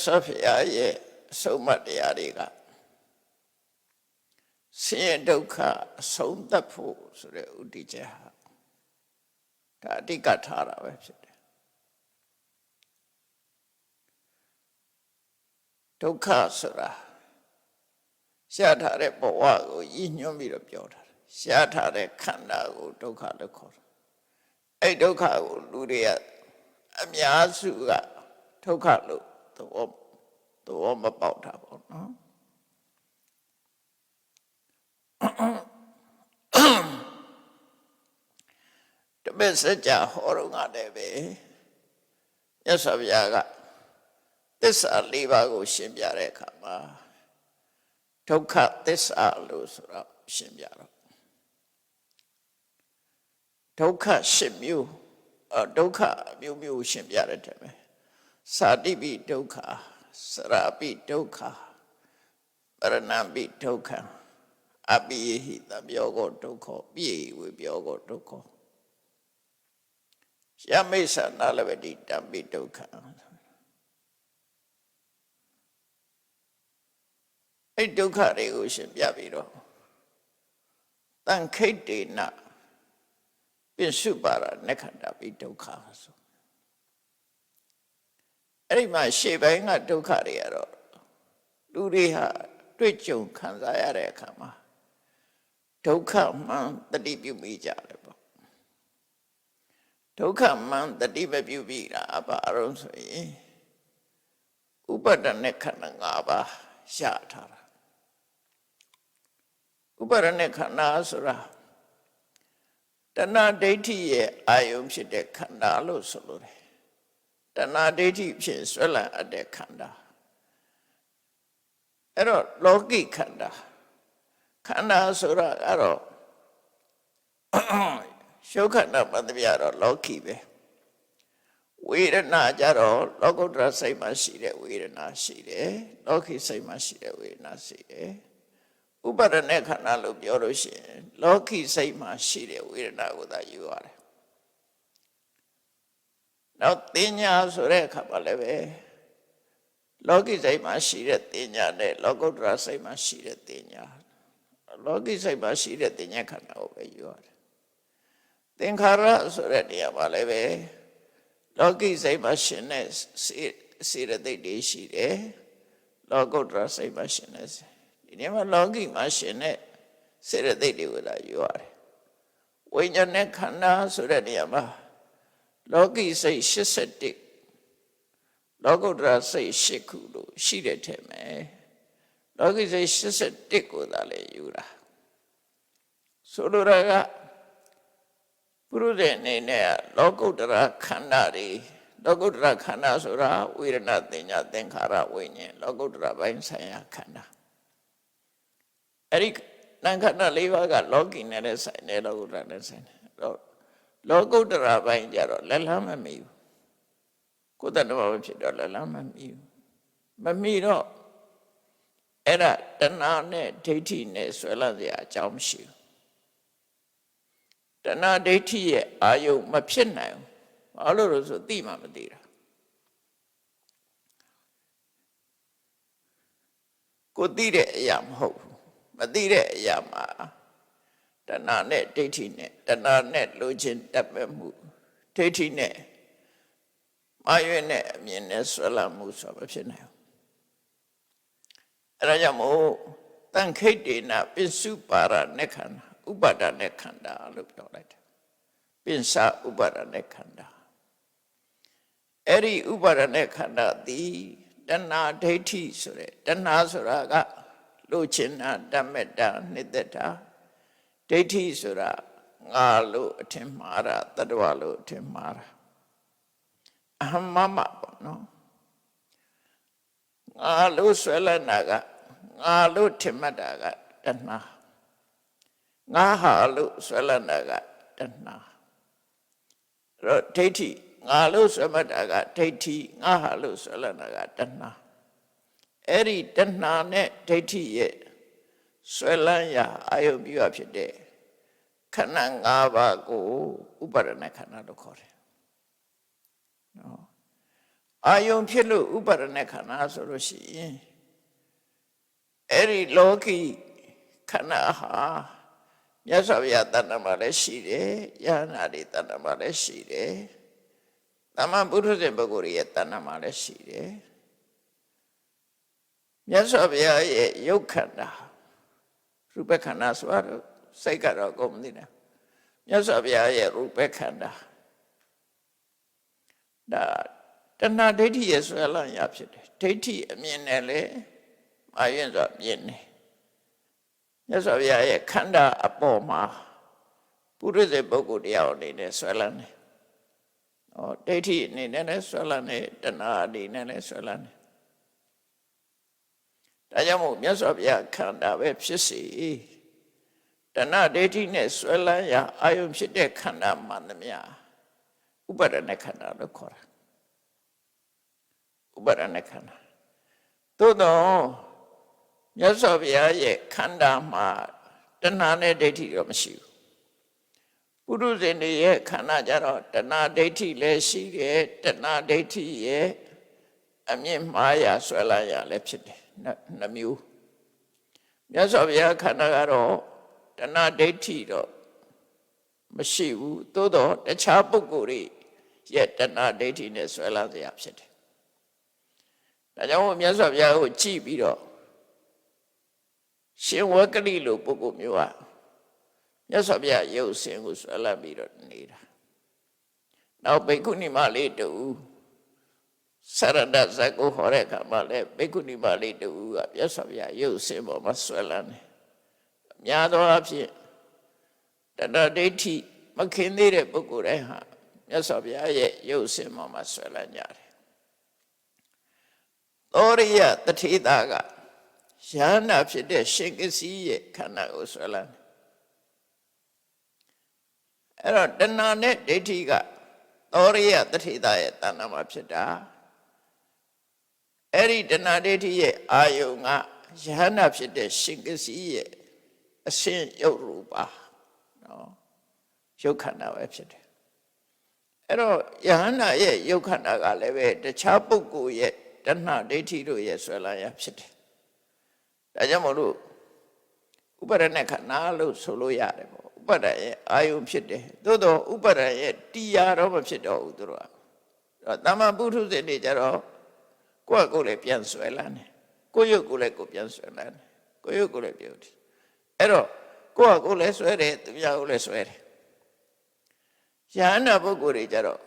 စွာဘုရားရဲ့အဆုံးအမတရားတွေကဆင်းရဲဒုက္ခအဆုံးသတ်ဖို့ဆိုတဲ့ဥတည်ချက်ဟာဒါအဓိကထားတာပဲဖြစ်တယ်ဒုက္ခဆိုတာရှားထားတဲ့ဘဝကိုရည်ညွှန်းပြီးတော့ပြောတာရှားထားတဲ့ခန္ဓာကိုဒုက္ခလို့ခေါ်တယ်အဲ့ဒုက္ခကိုလူတွေကအများစုကဒုက္ခလို့သဘောမပေါက်တာပေါ့နော်တပည့်စကြာဟောတော့ငါတယ်ပဲမြတ်စွာဘုရားကသစ္စာ၄ပါးကိုရှင်းပြတဲ့အခါမှာဒုက္ခသစ္စာလို့ဆိုတော့ရှင်းပြတော့ဒုက္ခ၈မျိုးဒုက္ခအမျိုးမျိုးရှင်းပြတဲ့တဲ့ပဲသာတိပိဒုက္ခစရာပိဒုက္ခပရဏပိဒုက္ခအပိယဟိတပြောကောဒုက္ခပိယဝေပြောကောဒုက္ခယမိစ္ဆာနာလဝတိတံပိဒုက္ခအဲ့ဒုက္ခတွေကိုရှင်းပြပြီးတော့တန်ခိတ်တေနပိစုပါရနခန္ဓာပိဒုက္ခဆိုအဲ့ဒီမှာရှေ့ပိုင်းကဒုက္ခတွေကတော့လူတွေဟာတွေ့ကြုံခံစားရတဲ့အခါမှာဒုက္ခမှန်တတိပြုမိကြတယ်ပေါ့ဒုက္ခမှန်တတိမပြုမိတာဘာလို့ဆိုရင်ဥပါဒณะခန္ဓာ၅ပါးရှားထားတာဥပါဒณะခန္ဓာဆိုတာတဏှာဒိဋ္ဌိရဲ့အာယုံဖြစ်တဲ့ခန္ဓာလို့ဆိုလိုတယ်တဏှာဒိဋ္ဌိဖြင့်ဆွဲလန်းအပ်တဲ့ခန္ဓာအဲ့တော့လောကိခန္ဓာခန္ဓာဆိုတာကတော့ရှုခန္ဓာပတ္တပြတော့လောကီပဲဝေဒနာကြတော့လောကုတ္တရာစိတ်မှာရှိတဲ့ဝေဒနာရှိတယ်လောကီစိတ်မှာရှိတဲ့ဝေဒနာရှိတယ်ဥပါဒณะခန္ဓာလို့ပြောလို့ရှိရင်လောကီစိတ်မှာရှိတဲ့ဝေဒနာကိုသာယူရတယ်နောက်တင်ညာဆိုတဲ့အခါမှာလည်းပဲလောကီစိတ်မှာရှိတဲ့တင်ညာနဲ့လောကုတ္တရာစိတ်မှာရှိတဲ့တင်ညာလောကီစိတ်မှာရှိတဲ့တင်ညာခန္ဓာကိုပဲယူရတယ်သင်္ခါရဆိုတဲ့နေရာမှာလည်းပဲလောကီစိတ်မှာရှင်တဲ့စေတသိက်တွေရှိတယ်လောကုတ္တရာစိတ်မှာရှင်တဲ့ဒီနေရာမှာလောကီမှာရှင်တဲ့စေတသိက်တွေကိုသာယူရတယ်ဝိညာဉ်နဲ့ခန္ဓာဆိုတဲ့နေရာမှာလောကီစိတ်81လောကုတ္တရာစိတ်8ခုလို့ရှိတဲ့ထဲမှာလောကီစိတ်81ကိုသာလေယူတာဆိုလိုတာကပုရုဇဉ်အနေနဲ့လောကုတ္တရာခန္ဓာတွေလောကုတ္တရာခန္ဓာဆိုတာဝေဒနာတင်ညာသင်္ခါရဝိညာဉ်လောကုတ္တရာပိုင်းဆိုင်ရာခန္ဓာအဲ့ဒီနာခန္ဓာ၄ပါးကလောကီနဲ့လည်းဆိုင်တယ်လောကုတ္တရာနဲ့ဆိုင်တယ်လောကုတ္တရာပိုင်းကြတော့လက်လန်းမမီဘူးကိုယ်တဏ္ဍာမဖြစ်တော့လက်လန်းမမီဘူးမမီတော့အဲ့ဒါတဏှာနဲ့ဒိဋ္ဌိနဲ့ဆွဲလန်းစရာအကြောင်းမရှိဘူးတဏှာဒိဋ္ဌိရဲ့အာယုံမဖြစ်နိုင်ဘူးဘာလို့လဲဆိုသိမှမသိတာကိုသိတဲ့အရာမဟုတ်ဘူးမသိတဲ့အရာမှာတဏှာနဲ့ဒိဋ္ဌိနဲ့တဏှာနဲ့လိုချင်တတ်မဲ့မှုဒိဋ္ဌိနဲ့မာရွေးနဲ့အမြင်နဲ့ဆွဲလန်းမှုဆိုမဖြစ်နိုင်ဘူးအဲဒါကြောင့်မို့တန်ခိတ်တေနပိစုပါရနခန္ဓာဥပါဒณะခန္ဓာလို့ပြောလိုက်တယ်ပိစဥပါဒณะခန္ဓာအဲ့ဒီဥပါဒณะခန္ဓာသည်တဏှာဒိဋ္ဌိဆိုတဲ့တဏှာဆိုတာကလိုချင်တာတတ်မဲ့တာနှစ်သက်တာဒိဋ္ဌိဆိုတာငါလို့အထင်မှားတာတတ္တဝလို့အထင်မှားတာအဟမမပေါ့နော်ငါလို့ဆွဲလန်းတာကငါလို့ထင်မှတ်တာကတဏှာငါဟာလို့ဆွဲလန်းတာကတဏှာအဲ့တော့ဒိဋ္ဌိငါလို့ဆွဲမှတ်တာကဒိဋ္ဌိငါဟာလို့ဆွဲလန်းတာကတဏှာအဲ့ဒီတဏှာနဲ့ဒိဋ္ဌိရဲ့ဆွဲလန်းရာအာယုပြုအဖြစ်တဲ့ခန္ဓာ၅ပါးကိုဥပါဒณะခန္ဓာလို့ခေါ်တယ်နော် အာယုံဖြစ်လို့ဥပါဒณะခန္ဓာဆိုလို့ရှိရင်အဲ့ဒီလောကီခန္ဓာဟာမြတ်စွာဘုရားတဏ္ဍာမှာလည်းရှိတယ်ယဟနာတွေတဏ္ဍာမှာလည်းရှိတယ်သမ္မာပုထုဇဉ်ပုဂ္ဂိုလ်ရဲ့တဏ္ဍာမှာလည်းရှိတယ်မြတ်စွာဘုရားရဲ့ယုတ်ခန္ဓာရူပခန္ဓာဆိုတော့စိတ်ကတော့ကုန်မသိတာမြတ်စွာဘုရားရဲ့ရူပခန္ဓာဒါတဏှာဒိဋ္ဌိရဲ့ဆွဲလန်းရဖြစ်တယ်ဒိဋ္ဌိအမြင်နဲ့လေမာရင်ဆိုမြင်တယ်မြတ်စွာဘုရားရဲ့ခန္ဓာအပေါ်မှာပုရိသေပုဂ္ဂိုလ်တရားအနေနဲ့ဆွဲလန်းတယ်ဒိဋ္ဌိအနေနဲ့လည်းဆွဲလန်းတယ်တဏှာအနေနဲ့လည်းဆွဲလန်းတယ်ဒါကြောင့်မို့မြတ်စွာဘုရားခန္ဓာပဲဖြစ်စေတဏှာဒိဋ္ဌိနဲ့ဆွဲလန်းရာအာယုံဖြစ်တဲ့ခန္ဓာမှန်သမျှဥပါဒณะခန္ဓာလို့ခေါ်တာဥပါဒณะခန္ဓာသို့တော့မြတ်စွာဘုရားရဲ့ခန္ဓာမှာတဏှာနဲ့ဒိဋ္ဌိတော့မရှိဘူးပုရုဇဉ်တွေရဲ့ခန္ဓာကြတော့တဏှာဒိဋ္ဌိလည်းရှိတယ်တဏှာဒိဋ္ဌိရဲ့အမြင့်မှားရာဆွဲလန်းရာလည်းဖြစ်တယ်နှမျိုးမြတ်စွာဘုရားခန္ဓာကတော့တဏှာဒိဋ္ဌိတော့မရှိဘူးသို့တော့တခြားပုဂ္ဂိုလ်တွေရဲ့တဏှာဒိဋ္ဌိနဲ့ဆွဲလန်းစရာဖြစ်တယ်ဒါကြောင့်မြတ်စွာဘုရားကိုကြည့်ပြီးတော့ရှင်ဝကလိလိုပုဂ္ဂိုလ်မျိုးဟာမြတ်စွာဘုရားရုပ်ဆင်းကိုဆွဲလန်းပြီးတော့နေတာနောက်ဘိက္ခုနီမလေးတူစရဏဇဂကိုဟောတဲ့အခါမှာလည်းဘိက္ခုနီမလေးတူကမြတ်စွာဘုရားရုပ်ဆင်းပေါ်မှာဆွဲလန်းတယ်အများသောအားဖြင့်တဏှာဒိဋ္ဌိမခင်သေးတဲ့ပုဂ္ဂိုလ်တိုင်းဟာမြတ်စွာဘုရားရဲ့ရုပ်ဆင်းပေါ်မှာဆွဲလန်းကြတယ်သောရိယတထေသာကယဟနာဖြစ်တဲ့ရှင်ကစီရဲ့ခန္ဓာကိုဆွဲလန်းတယ်အဲ့တော့တဏှာနဲ့ဒိဋ္ဌိကသောရိယတထေသာရဲ့တဏ္ဍာမှာဖြစ်တာအဲ့ဒီတဏှာဒိဋ္ဌိရဲ့အာယုံကယဟနာဖြစ်တဲ့ရှင်ကစီရဲ့အရှင်ယုတ်ရူပါနော်ယုတ်ခန္ဓာပဲဖြစ်တယ်အဲ့တော့ယဟနာရဲ့ယုတ်ခန္ဓာကလည်းပဲတခြားပုဂ္ဂိုလ်ရဲ့တဏှာဒိဋ္ဌိတို့ရဲ့ဆွဲလန်းရဖြစ်တယ်ဒါကြောင့်မို့လို့ဥပါဒณะခန္ဓာလို့ဆိုလို့ရတယ်ပေါ့ဥပါဒရဲ့အာယုဖြစ်တယ်သို့တော့ဥပါဒရဲ့တရားတော့မဖြစ်တော့ဘူးသူတို့ကသမ္မာပုထုဇဉ်တွေကြတော့ကိုယ့်ကိုယ်လည်းပြန်ဆွဲလန်းတယ်ကိုယ့်ရုပ်ကိုယ်လည်းကိုယ်ပြန်ဆွဲလန်းတယ်ကိုယ့်ရုပ်ကိုယ်လည်းပြုတ်တယ်အဲ့တော့ကိုယ့်ကိုယ်လည်းဆွဲတယ်သူများကိုလည်းဆွဲတယ်ယဟနာပုဂ္ဂိုလ်တွေကြတော့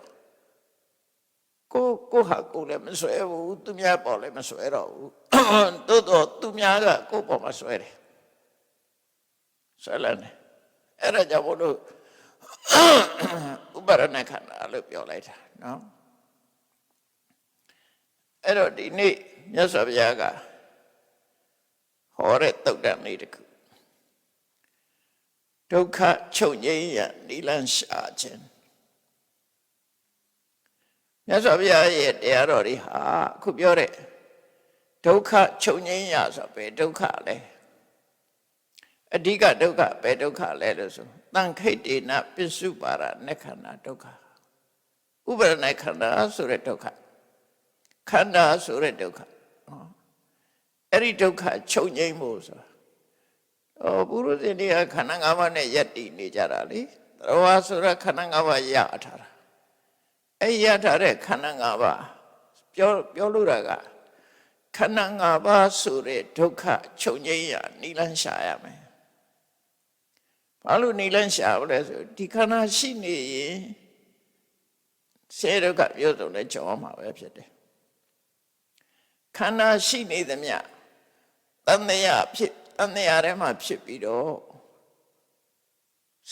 ကိုဟာကိုလည်းမဆွဲဘူးသူများပေါ်လည်းမဆွဲတော့ဘူးသို့တော့သူများကကိုပေါ်မှာဆွဲတယ်ဆွဲလန်းတယ်အဲ့ဒါကြောင့်ဘုလို့ဥပါဒณะခန္ဓာလို့ပြောလိုက်တာနော်အဲ့တော့ဒီနေ့မြတ်စွာဘုရားကဟောတဲ့သုတ်တံလေးတစ်ခုဒုက္ခချုပ်ငြိမ်းရနိလန့်ရှာခြင်းမြတ်စွာဘုရားရဲ့တရားတော်တွေဟာအခုပြောတဲ့ဒုက္ခချုပ်ငြိမ်းရဆိုဘယ်ဒုက္ခလဲအဓိကဒုက္ခဘယ်ဒုက္ခလဲလို့ဆိုတန်ခိတ်တေနပစ္စုပါရနခန္ဓာဒုက္ခဥပါဒณะခန္ဓာဆိုတဲ့ဒုက္ခခန္ဓာဆိုတဲ့ဒုက္ခအဲ့ဒီဒုက္ခချုပ်ငြိမ်းဖို့ဆိုတာပုရုဇဉ်တွေကခန္ဓာ၅ပါးနဲ့ယက်တည်နေကြတာလေသရဝါဆိုတာခန္ဓာ၅ပါးရထားတာအဲ့ရထားတဲ့ခန္ဓာ၅ပါးပြောလို့တာကခန္ဓာ၅ပါးဆိုတဲ့ဒုက္ခချုပ်ငြိမ်းရနိလန့်ရှာရမယ်ဘာလို့နိလန့်ရှာလဲဆိုဒီခန္ဓာရှိနေရင်ဆဲဒုက္ခပြောဆုံးလဲကြောင်းမှာပဲဖြစ်တယ်ခန္ဓာရှိနေသမျှတဏှာဖြစ်တဏှာထဲမှာဖြစ်ပြီးတော့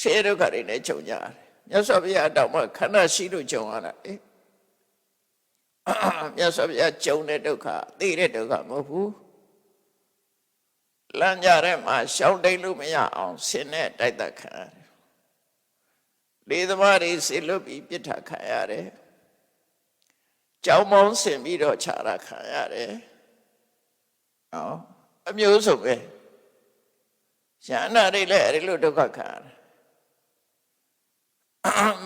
ဆဲဒုက္ခတွေနဲ့ကြုံကြတယ်မြတ်စွာဘုရားတောင်မှခန္ဓာရှိလို့ကြုံရတာမြတ်စွာဘုရားကြုံတဲ့ဒုက္ခသိတဲ့ဒုက္ခမဟုတ်ဘူးလမ်းကြထဲမှာရှောင်တိတ်လို့မရအောင်ဆင်းနဲ့တိုက်တက်ခံရတယ်လေသမားတွေဆေလွတ်ပြီးပြစ်ထခံရတယ်ကြောင်မောင်းဆင်ပြီးတော့ခြာရခံရတယ်အမျိုးစုံပဲယန္နာတွေလည်းအဲ့လိုဒုက္ခခံရတယ်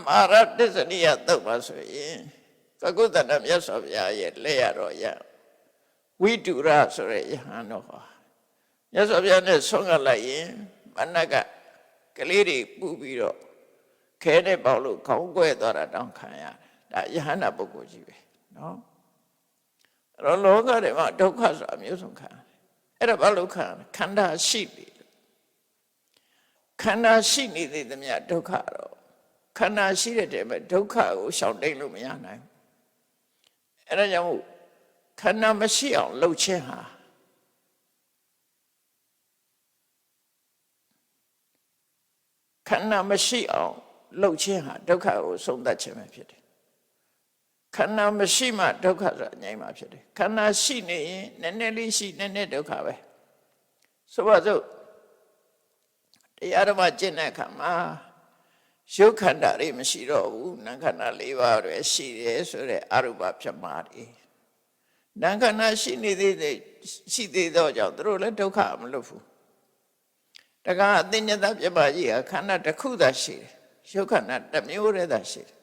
မာရတစ္ဆနိယသုတ်ပါဆိုရင် ကုတ္တနာမြတ်စွာဘုရားရဲ့လက်ရတော်ရဝိတုရဆိုတဲ့ယဟန်တော်ဟာမြတ်စွာဘုရားနဲ့ဆွမ်းကပ်လိုက်ရင်မနက်ကကလေးတွေပူပြီးတော့ခဲနဲ့ပေါက်လို့ခေါင်းကွဲသွားတာတောင်ခံရတယ်ဒါယဟန္တာပုဂ္ဂိုလ်ကြီးပဲနော်အဲ့တော့လောကထဲမှာဒုက္ခဆိုတာအမျိုးစုံခံရတယ်အဲ့ဒါဘာလို့ခံလဲခန္ဓာရှိနေလို့ခန္ဓာရှိနေသေးသမျှဒုက္ခတော့ခန္ဓာရှိတဲ့တည်းမှာဒုက္ခကိုရှောင်တိတ်လို့မရနိုင်ဘူးအဲ့ဒါကြောင့်ခန္ဓာမရှိအောင်လှုပ်ခြင်းဟာခန္ဓာမရှိအောင်လှုပ်ခြင်းဟာဒုက္ခကိုဆုံးသတ်ခြင်းပဲဖြစ်တယ်ခန္ဓာမရှိမှဒုက္ခဆိုတာငြိမ်းမှဖြစ်တယ်ခန္ဓာရှိနေရင်နည်းနည်းလေးရှိနည်းနည်းဒုက္ခပဲဆိုပါစို့တရားဓမ္မကျင့်တဲ့အခါမှာရုပ်ခန္ဓာတွေမရှိတော့ဘူးနာမ်ခန္ဓာ၄ပါးတွေရှိတယ်ဆိုတဲ့အရူပပြမာတွေနာမ်ခန္ဓာရှိနေသေးတော့ကြောင့်သူတို့လည်းဒုက္ခမလွတ်ဘူးတခါအသိဉာဏ်ပြမာကြီးဟာခန္ဓာတစ်ခုသာရှိတယ်ရုပ်ခန္ဓာတစ်မျိုးတည်းသာရှိတယ်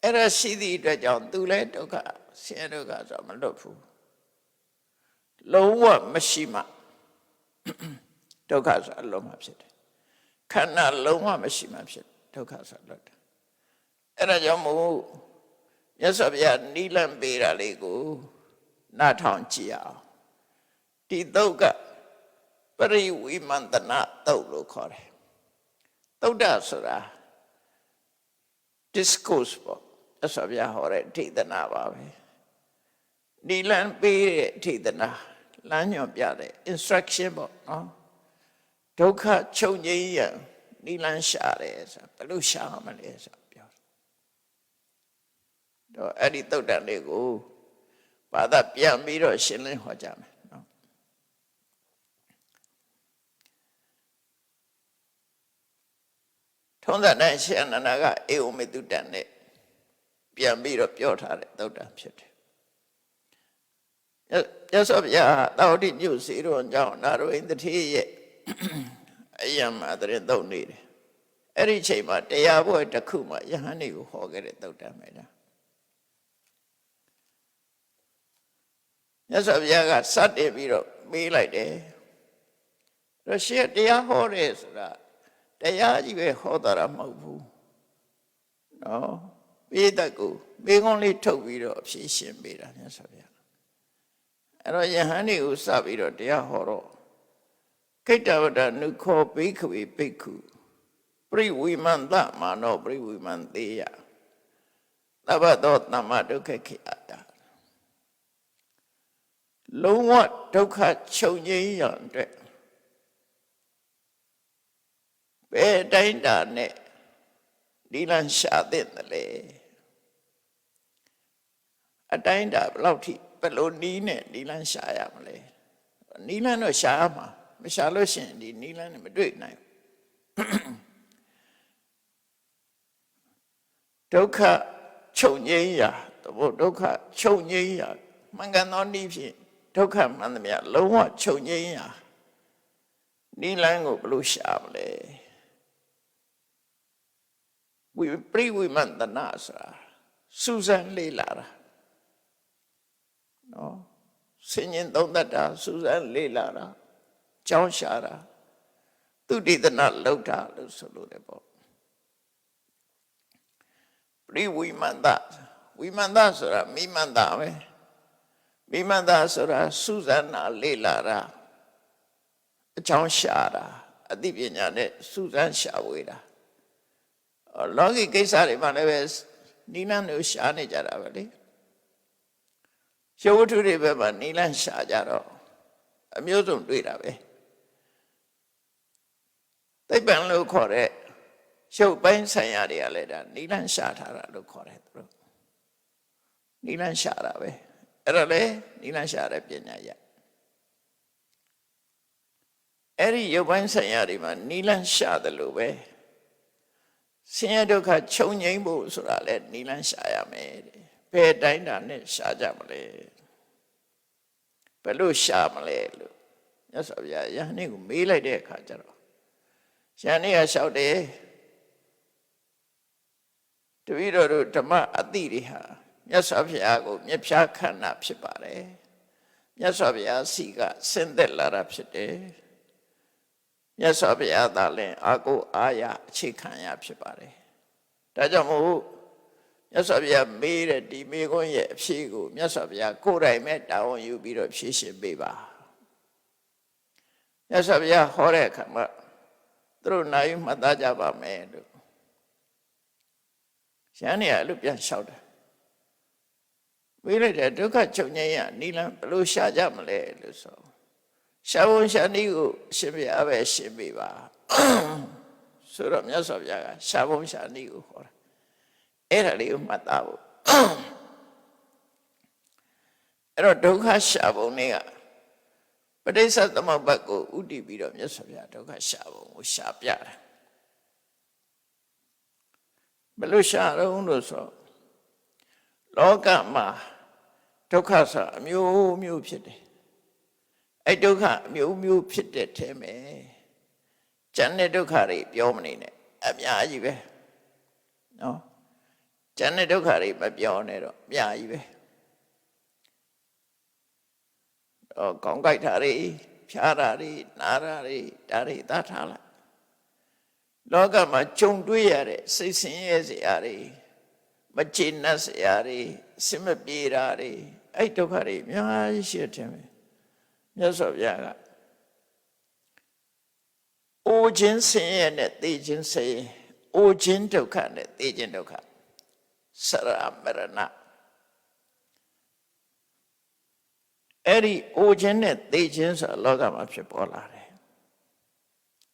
အဲ့ဒါရှိသည့်အတွက်ကြောင့်သူလည်းဒုက္ခဆင်းရဲဒုက္ခဆိုမလွတ်ဘူးလုံးဝမရှိမှဒုက္ခဆိုအလုံးမှဖြစ်တယ်ခန္ဓာလုံးဝမရှိမှဖြစ်ဒုက္ခဆိုလွတ်တယ်အဲ့ဒါကြောင့်မို့မြတ်စွာဘုရားနိလန့်ပေးတာလေးကိုနားထောင်ကြည့်အောင်ဒီသုတ်ကပရိဝိမန္တနာသုတ်လို့ခေါ်တယ်သုတ်တဆိုတာ discourse ပေါ့မြတ်စွာဘုရားဟောတဲ့ဒေသနာပါပဲနိလန့်ပေးတဲ့ဒေသနာလမ်းညွှန်ပြတဲ့ instruction ပေါ့နော်ဒုက္ခချုပ်ငြိမ်းရန်နိလန့်ရှာတယ်ဆိုဘယ်လိုရှာမလဲဆိုပြောတော့အဲ့ဒီသုတ်တန်လေးကိုဘာသာပြန်ပြီးတော့ရှင်းလင်းဟောကြမယ်နော်ထုံးစံတိုင်းရှင်အနန္ဒာကအေဝမေတုတန်နဲ့ပြန်ပြီးတော့ပြောထားတဲ့သုတ်တန်ဖြစ်တယ်မြတ်စွာဘုရားသာဝတိမြို့စီတော်ကြောင့်နာရဝိန္ဒတိရဲ့အယံမှာတရင်သုတ်နေတယ်အဲ့ဒီချိန်မှာတရားပွဲတစ်ခုမှာယဟန်တွေကိုဟောခဲ့တဲ့သုတ်တန်ပဲဒါမြတ်စွာဘုရားကစတင်ပြီးတော့မေးလိုက်တယ်ရရှိတရားဟောတယ်ဆိုတာတရားကြီးပဲဟောတာမဟုတ်ဘူးနော်ပိဋကကိုမေးခွန်းလေးထုတ်ပြီးတော့ဖြေရှင်းပေးတာမြတ်စွာဘုရားအဲ့တော့ယဟန်တွေကိုစပြီးတော့တရားဟောတော့ကိတ္တဝတ္တနုခောဘိက္ခဝေဘိက္ခုပရိဝိမန္တမာနောပရိဝိမန္တေယသဗ္ဗသောသမ္မဒုက္ခခိအတ္တလုံးဝဒုက္ခချုပ်ငြိမ်းရန်အတွက်ဘယ်တိုင်းတာနဲ့ဒီလန်ရှာတဲ့လေအတိုင်းတာဘယ်လောက်ထိဘယ်လိုနီးနဲ့ဒီလန်ရှာရမလဲနီးလန်တော့ရှာရမှာမရှာလို့ရှိရင်ဒီနီးလန်နဲ့မတွေ့နိုင်ဒုက္ခချုပ်ငြိမ်းရာသဘောဒုက္ခချုပ်ငြိမ်းရာမှန်ကန်သောနည်းဖြင့်ဒုက္ခမှန်သမျှလုံးဝချုပ်ငြိမ်းရာနိလန်းကိုဘယ်လိုရှာမလဲဝိပရိဝိမန္တနာဆိုတာစူးစမ်းလေ့လာတာနော်ဆင်ញင်သုံးသပ်တာစူးစမ်းလေ့လာတာကြောင်းရှာတာသူတည်တနာလောက်တာလို့ဆိုလို့တယ်ပေါ့ပရိဝိမန္တဝိမန္တဆိုတာမိမန္တပဲမိမန္တဆိုတာစူးစမ်းတာလေ့လာတာအကြောင်းရှာတာအသိပညာနဲ့စူးစမ်းရှာဝေတာလောကီကိစ္စတွေမှာလည်းပဲနိလန်းတို့ရှာနေကြတာပဲလေရုပ်ဝတ္ထုတွေဘက်မှာနိလန်းရှာကြတော့အမျိုးစုံတွေ့တာပဲသိပ္ပံလို့ခေါ်တဲ့ရုပ်ပိုင်းဆိုင်ရာတွေကလည်းဒါနိလန်းရှာထားတာလို့ခေါ်တယ်သူတို့နိလန်းရှာတာပဲအဲ့ဒါလေနိလန်းရှာတဲ့ပညာရအဲ့ဒီရုပ်ပိုင်းဆိုင်ရာတွေမှာနိလန်းရှာတယ်လို့ပဲဆင်းရဲဒုက္ခချုပ်ငြိမ်းဖို့ဆိုတာလေနိလန်းရှာရမယ်တဲ့ဘယ်တိုင်းတာနဲ့ရှာကြမလဲဘယ်လိုရှာမလဲလို့မြတ်စွာဘုရားယဟန်ကိုမေးလိုက်တဲ့အခါကျတော့ယဟန်ကလျှောက်တယ်တပည့်တော်တို့ဓမ္မအတိတွေဟာ မြတ်စွာဘုရားကိုမြတ်ဖြာခန္ဓာဖြစ်ပါတယ်မြတ်စွာဘုရားစီကဆင်းသက်လာတာဖြစ်တယ်မြတ်စွာဘုရားသာလင်အာကိုအာရအခြေခံရဖြစ်ပါတယ်ဒါကြောင့်မို့မြတ်စွာဘုရားမေးတဲ့ဒီမေခွန်းရဲ့အဖြေကိုမြတ်စွာဘုရားကိုယ်တိုင်မဲ့တာဝန်ယူပြီးတော့ဖြေရှင်းပေးပါမြတ်စွာဘုရားဟောတဲ့အခါမှာသူတို့နိုင်မှတ်သားကြပါမယ်လို့ရဟန်းတွေကအဲ့လိုပြန်လျှောက်တယ်မေးလိုက်တဲ့ဒုက္ခချုပ်ငြိမ်းရနိလန်ဘယ်လိုရှာကြမလဲလို့ဆိုရှာဘုံရှာနည်းကိုအရှင်ဘုရားပဲရှင်းပေးပါဆိုတော့မြတ်စွာဘုရားကရှာဘုံရှာနည်းကိုဟောတာအဲ့ဒါလေးကိုမှတ်သားဖို့အဲ့တော့ဒုက္ခရှာဘုံလေးကပဋိစ္စသမုပ္ပါဒ်ကိုဥတည်ပြီးတော့မြတ်စွာဘုရားဒုက္ခရှာဘုံကိုရှာပြတာဘယ်လိုရှာတော့လို့ဆိုလောကမှာဒုက္ခဆိုအမျိုးမျိုးဖြစ်တယ်အဲ့ဒုက္ခအမျိုးမျိုးဖြစ်တဲ့ထဲမှာကျန်တဲ့ဒုက္ခတွေပြောမနေနဲ့အများကြီးပဲနော်ကျန်တဲ့ဒုက္ခတွေမပြောနဲ့တော့အများကြီးပဲကောင်းကြိုက်တာတွေဖြားတာတွေနားတာတွေဒါတွေသတ်ထားလိုက်လောကမှာကြုံတွေ့ရတဲ့စိတ်ဆင်းရဲစရာတွေမကျေနပ်စရာတွေအစမပြေတာတွေအဲ့ဒုက္ခတွေအများကြီးရှိတယ်ပဲမြတ်စွာဘုရားကအိုခြင်းဆင်းရဲနဲ့သိခြင်းဆင်းရဲအိုခြင်းဒုက္ခနဲ့သိခြင်းဒုက္ခစရမရဏအဲ့ဒီအိုခြင်းနဲ့သိခြင်းဆိုလောကမှာဖြစ်ပေါ်လာတယ်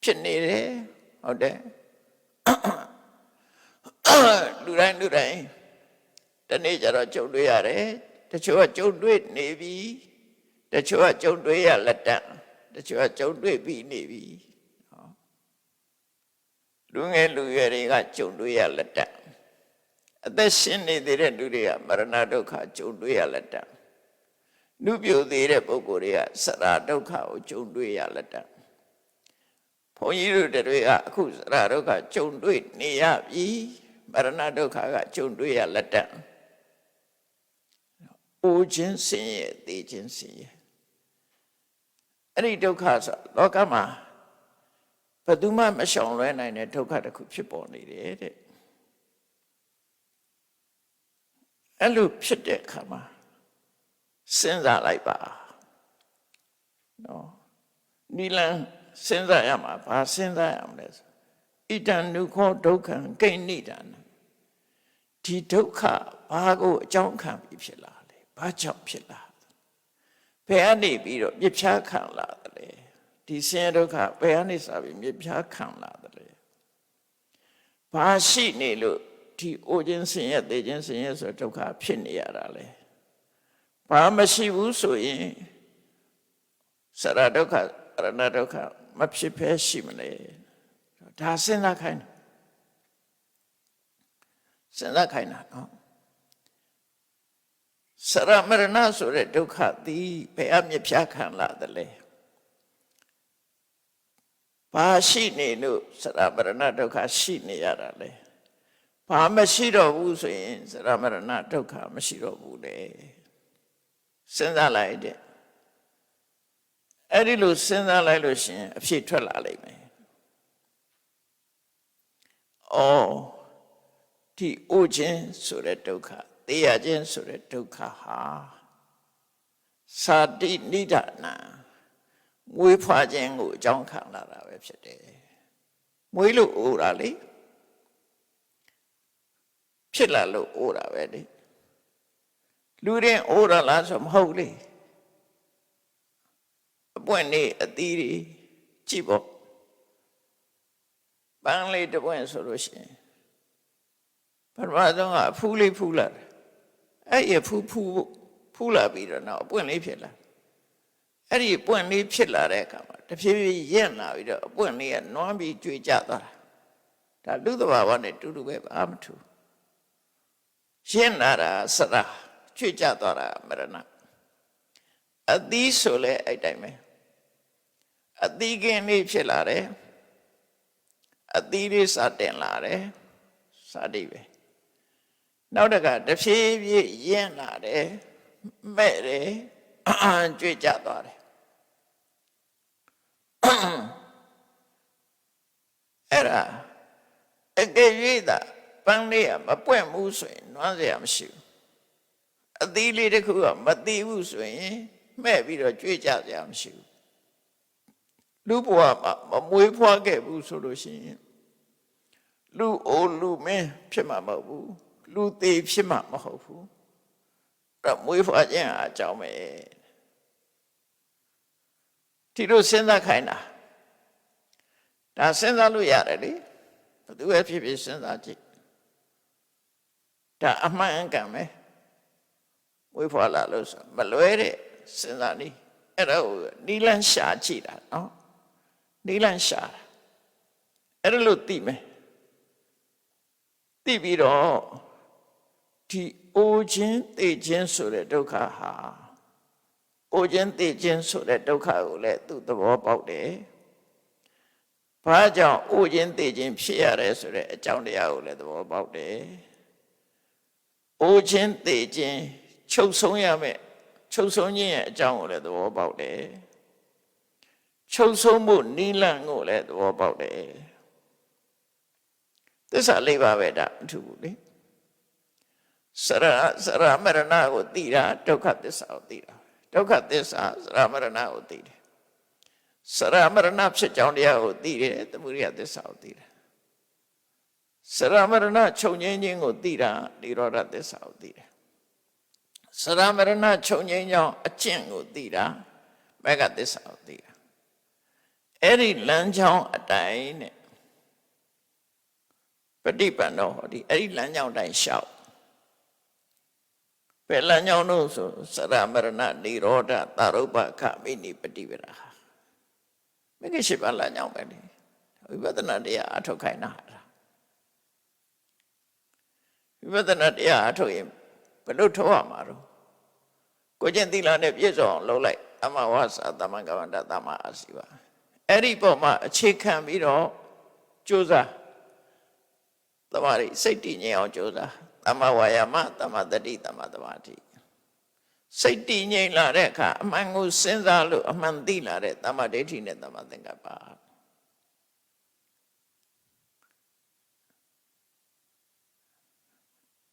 ဖြစ်နေတယ်ဟုတ်တယ်လူတိုင်းတနေ့ကျတော့ကြုံတွေ့ရတယ်တချို့ကကြုံတွေ့နေပြီတချို့ကကြုံတွေ့ရလက်တန့်တချို့ကကြုံတွေ့ပြီးနေပြီလူငယ်လူရွယ်တွေကကြုံတွေ့ရလက်တန့်အသက်ရှင်နေသေးတဲ့လူတွေကမရဏဒုက္ခကြုံတွေ့ရလက်တန့်လူပြိုသေးတဲ့ပုဂ္ဂိုလ်တွေကစရဒုက္ခကိုကြုံတွေ့ရလက်တန့်ဘုန်းကြီးတို့တွေကအခုစရဒုက္ခကြုံတွေ့နေရပြီမရဏဒုက္ခကကြုံတွေ့ရလက်တန့်အိုခြင်းဆင်းရဲသိခြင်းဆင်းရဲအဲ့ဒီဒုက္ခဆိုလောကမှာဘယ်သူမှမရှောင်လွှဲနိုင်တဲ့ဒုက္ခတစ်ခုဖြစ်ပေါ်နေတယ်တဲ့အဲ့လိုဖြစ်တဲ့အခါမှာစဉ်းစားလိုက်ပါနော်နိလန်စဉ်းစားရမှာဘာစဉ်းစားရမလဲဆိုဣတံနုခောဒုက္ခံကိဏိတံဒီဒုက္ခဘာကိုအကြောင်းခံပြီးဖြစ်လာလဲဘာကြောင့်ဖြစ်လာဘယ်ကနေပြီးတော့မြစ်ဖြားခံလာတယ်ဒီဆင်းရဲဒုက္ခဘယ်ကနေစပြီးမြစ်ဖြားခံလာတယ်ဘာရှိနေလို့ဒီအိုခြင်းဆင်းရဲသိခြင်းဆင်းရဲဆိုဒုက္ခဖြစ်နေရတာလဲဘာမရှိဘူးဆိုရင်စရဒုက္ခအရဏဒုက္ခမဖြစ်ဖဲရှိမလဲဒါစဉ်းစားခိုင်းတာစဉ်းစားခိုင်းတာနော်စရမရဏဆိုတဲ့ဒုက္ခသည်ဘယ်အမြစ်ဖြားခံလာတယ်လဲဘာရှိနေလို့စရမရဏဒုက္ခရှိနေရတာလဲဘာမရှိတော့ဘူးဆိုရင်စရမရဏဒုက္ခမရှိတော့ဘူးလေစဉ်းစားလိုက်တဲ့အဲ့ဒီလိုစဉ်းစားလိုက်လို့ရှိရင်အဖြေထွက်လာလိမ့်မယ်။အော်ဒီအိုခြင်းဆိုတဲ့ဒုက္ခသိရခြင်းဆိုတဲ့ဒုက္ခဟာသာတိနိဒာနံမွေးဖွားခြင်းကိုအကြောင်းခံလာတာပဲဖြစ်တယ်။မွေးလို့အိုတာလေဖြစ်လာလို့အိုတာပဲလေလူတွေအိုတာလားဆိုမဟုတ်လေအပွင့်နေအသီးတွေကြည့်ပေါ့ပန်းလေးတစ်ပွင့်ဆိုလို့ရှိရင်ပထမဆုံးကအဖူးလေးဖူးလာတယ်အဲ့ရဖူးလာပြီးတော့နောက်အပွင့်လေးဖြစ်လာအဲ့ဒီအပွင့်လေးဖြစ်လာတဲ့အခါမှာတဖြည်းဖြည်းရက်လာပြီးတော့အပွင့်လေးကနွမ်းပြီးကျွေကျသွားတာဒါလူသဘာဝနဲ့တူတူပဲဘာမှမထူရှင်းလာတာစရာကျွေကျသွားတာမရဏအသီးဆိုလဲအဲ့တိုင်းပဲအသီးကင်းလေးဖြစ်လာတယ်အသီးလေးစတင်လာတယ်စသည်ပဲ နောက်တကတဖြည်းဖြည်းရင့်လာတယ်မဲ့တယ်ကြွေကြသွားတယ်အဲ့ဒါအကယ်၍သာပန်းလေးကမပွင့်ဘူးဆိုရင်နွမ်းစရာမရှိဘူးအသီးလေးတစ်ခုကမသိဘူးဆိုရင်မဲ့ပြီးတော့ကြွေကြစရာမရှိဘူးလူဘဝမှာမမွေးဖွားခဲ့ဘူးဆိုလို့ရှိရင်လူအိုလူမင်းဖြစ်မှာမဟုတ်ဘူးလူသေးဖြစ်မှာမဟုတ်ဘူးအဲ့မွေးဖွားခြင်းအကြောင်းပဲဒီလိုစဉ်းစားခိုင်းတာဒါစဉ်းစားလို့ရတယ်လေဘယ်သူပဲဖြစ်ဖြစ်စဉ်းစားကြည့်ဒါအမှန်အကန်ပဲဝိဖွာလာလို့ဆိုမလွဲတဲ့စဉ်းစားနည်းအဲ့ဒါကိုနီလန်းရှာကြည့်တာနော်နီလန်းရှာတာအဲ့ဒါလို့သိမယ်သိပြီးတော့ဒီအိုခြင်းသိခြင်းဆိုတဲ့ဒုက္ခဟာအိုခြင်းသိခြင်းဆိုတဲ့ဒုက္ခကိုလည်းသူသဘောပေါက်တယ်ဘာကြောင့်အိုခြင်းသိခြင်းဖြစ်ရတယ်ဆိုတဲ့အကြောင်းတရားကိုလည်းသဘောပေါက်တယ်အိုခြင်းသိခြင်းချုပ်ဆုံးရမယ်ချုပ်ဆုံးခြင်းရဲ့အကြောင်းကိုလည်းသဘောပေါက်တယ်ချုပ်ဆုံးမှုနိလန့်ကိုလည်းသဘောပေါက်တယ်သစ္စာလေးပါးပဲဒါအထူးဘူးလေစရမရဏကိုသိတာဒုက္ခသစ္စာကိုသိတာဒုက္ခသစ္စာစရမရဏကိုသိတယ်စရမရဏဖြစ်ကြောင်းတရားကိုသိတယ်သမုဒိယသစ္စာကိုသိတယ်စရမရဏချုပ်ငြိမ်းခြင်းကိုသိတာនិရောဓသစ္စာကိုသိတယ်စရမရဏချုပ်ငြိမ်းကြောင်းအကျင့်ကိုသိတာမဂ္ဂသစ္စာကိုသိတာအဲ့ဒီလမ်းကြောင်းအတိုင်းနဲ့ပฏิပန္နောဟောဒီအဲ့ဒီလမ်းကြောင်းတိုင်းလျှောက်ဘယ်လမ်းကြောင်းလို့ဆိုစရမရဏនិရောဓသာရုပ္ပခမိနိပฏิပဒါမဂ္ဂရှိပါလမ်းကြောင်းပဲလေဝိပဿနာတရားအထုတ်ခိုင်းတာဝိပဿနာတရားအထုတ်ရင်ဘယ်လိုထုတ်ရမှာတော့ကိုကျင့်သီလနဲ့ပြည့်စုံအောင်လုပ်လိုက်အမဝါစာသမကမ္မန္တသမအာစီဝအဲ့ဒီပေါ်မှာအခြေခံပြီးတော့ကြိုးစားတမာရီစိတ်တည်ငြိမ်အောင်ကြိုးစားသမဝါယာမသမတတိသမသမာဓိစိတ်တည်ငြိမ်လာတဲ့အခါအမှန်ကိုစဉ်းစားလို့အမှန်သိလာတဲ့သမဒိဋ္ဌိနဲ့သမသင်္ကပ္ပ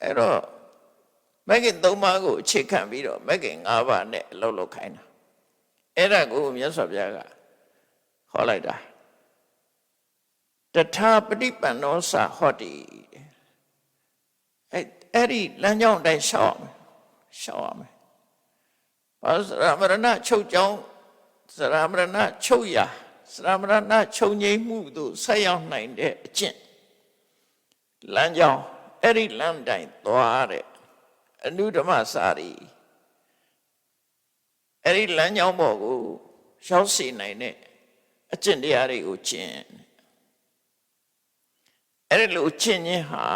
အဲ့တော့မဂ္ဂင်၃ပါးကိုအခြေခံပြီးတော့မဂ္ဂင်၅ပါးနဲ့အလုပ်လုပ်ခိုင်းတာအဲ့ဒါကိုမြတ်စွာဘုရားကဟောလိုက်တာတထာပฏิပန္နောစဟောတိအဲ့ဒီလမ်းကြောင်းတိုင်းရှောက်ရမယ်ဘာစရမရဏချုပ်ကြောင်းစရမရဏချုပ်ရာစရမရဏချုပ်ငြိမ်းမှုတို့ဆက်ရောက်နိုင်တဲ့အကျင့်လမ်းကြောင်းအဲ့ဒီလမ်းတိုင်းသွားတဲ့အနုဓမ္မစာရီအဲ့ဒီလမ်းကြောင်းပေါ်ကိုရောက်စေနိုင်တဲ့အကျင့်တရားတွေကိုကျင့်အဲ့ဒီလိုကျင့်ခြင်းဟာ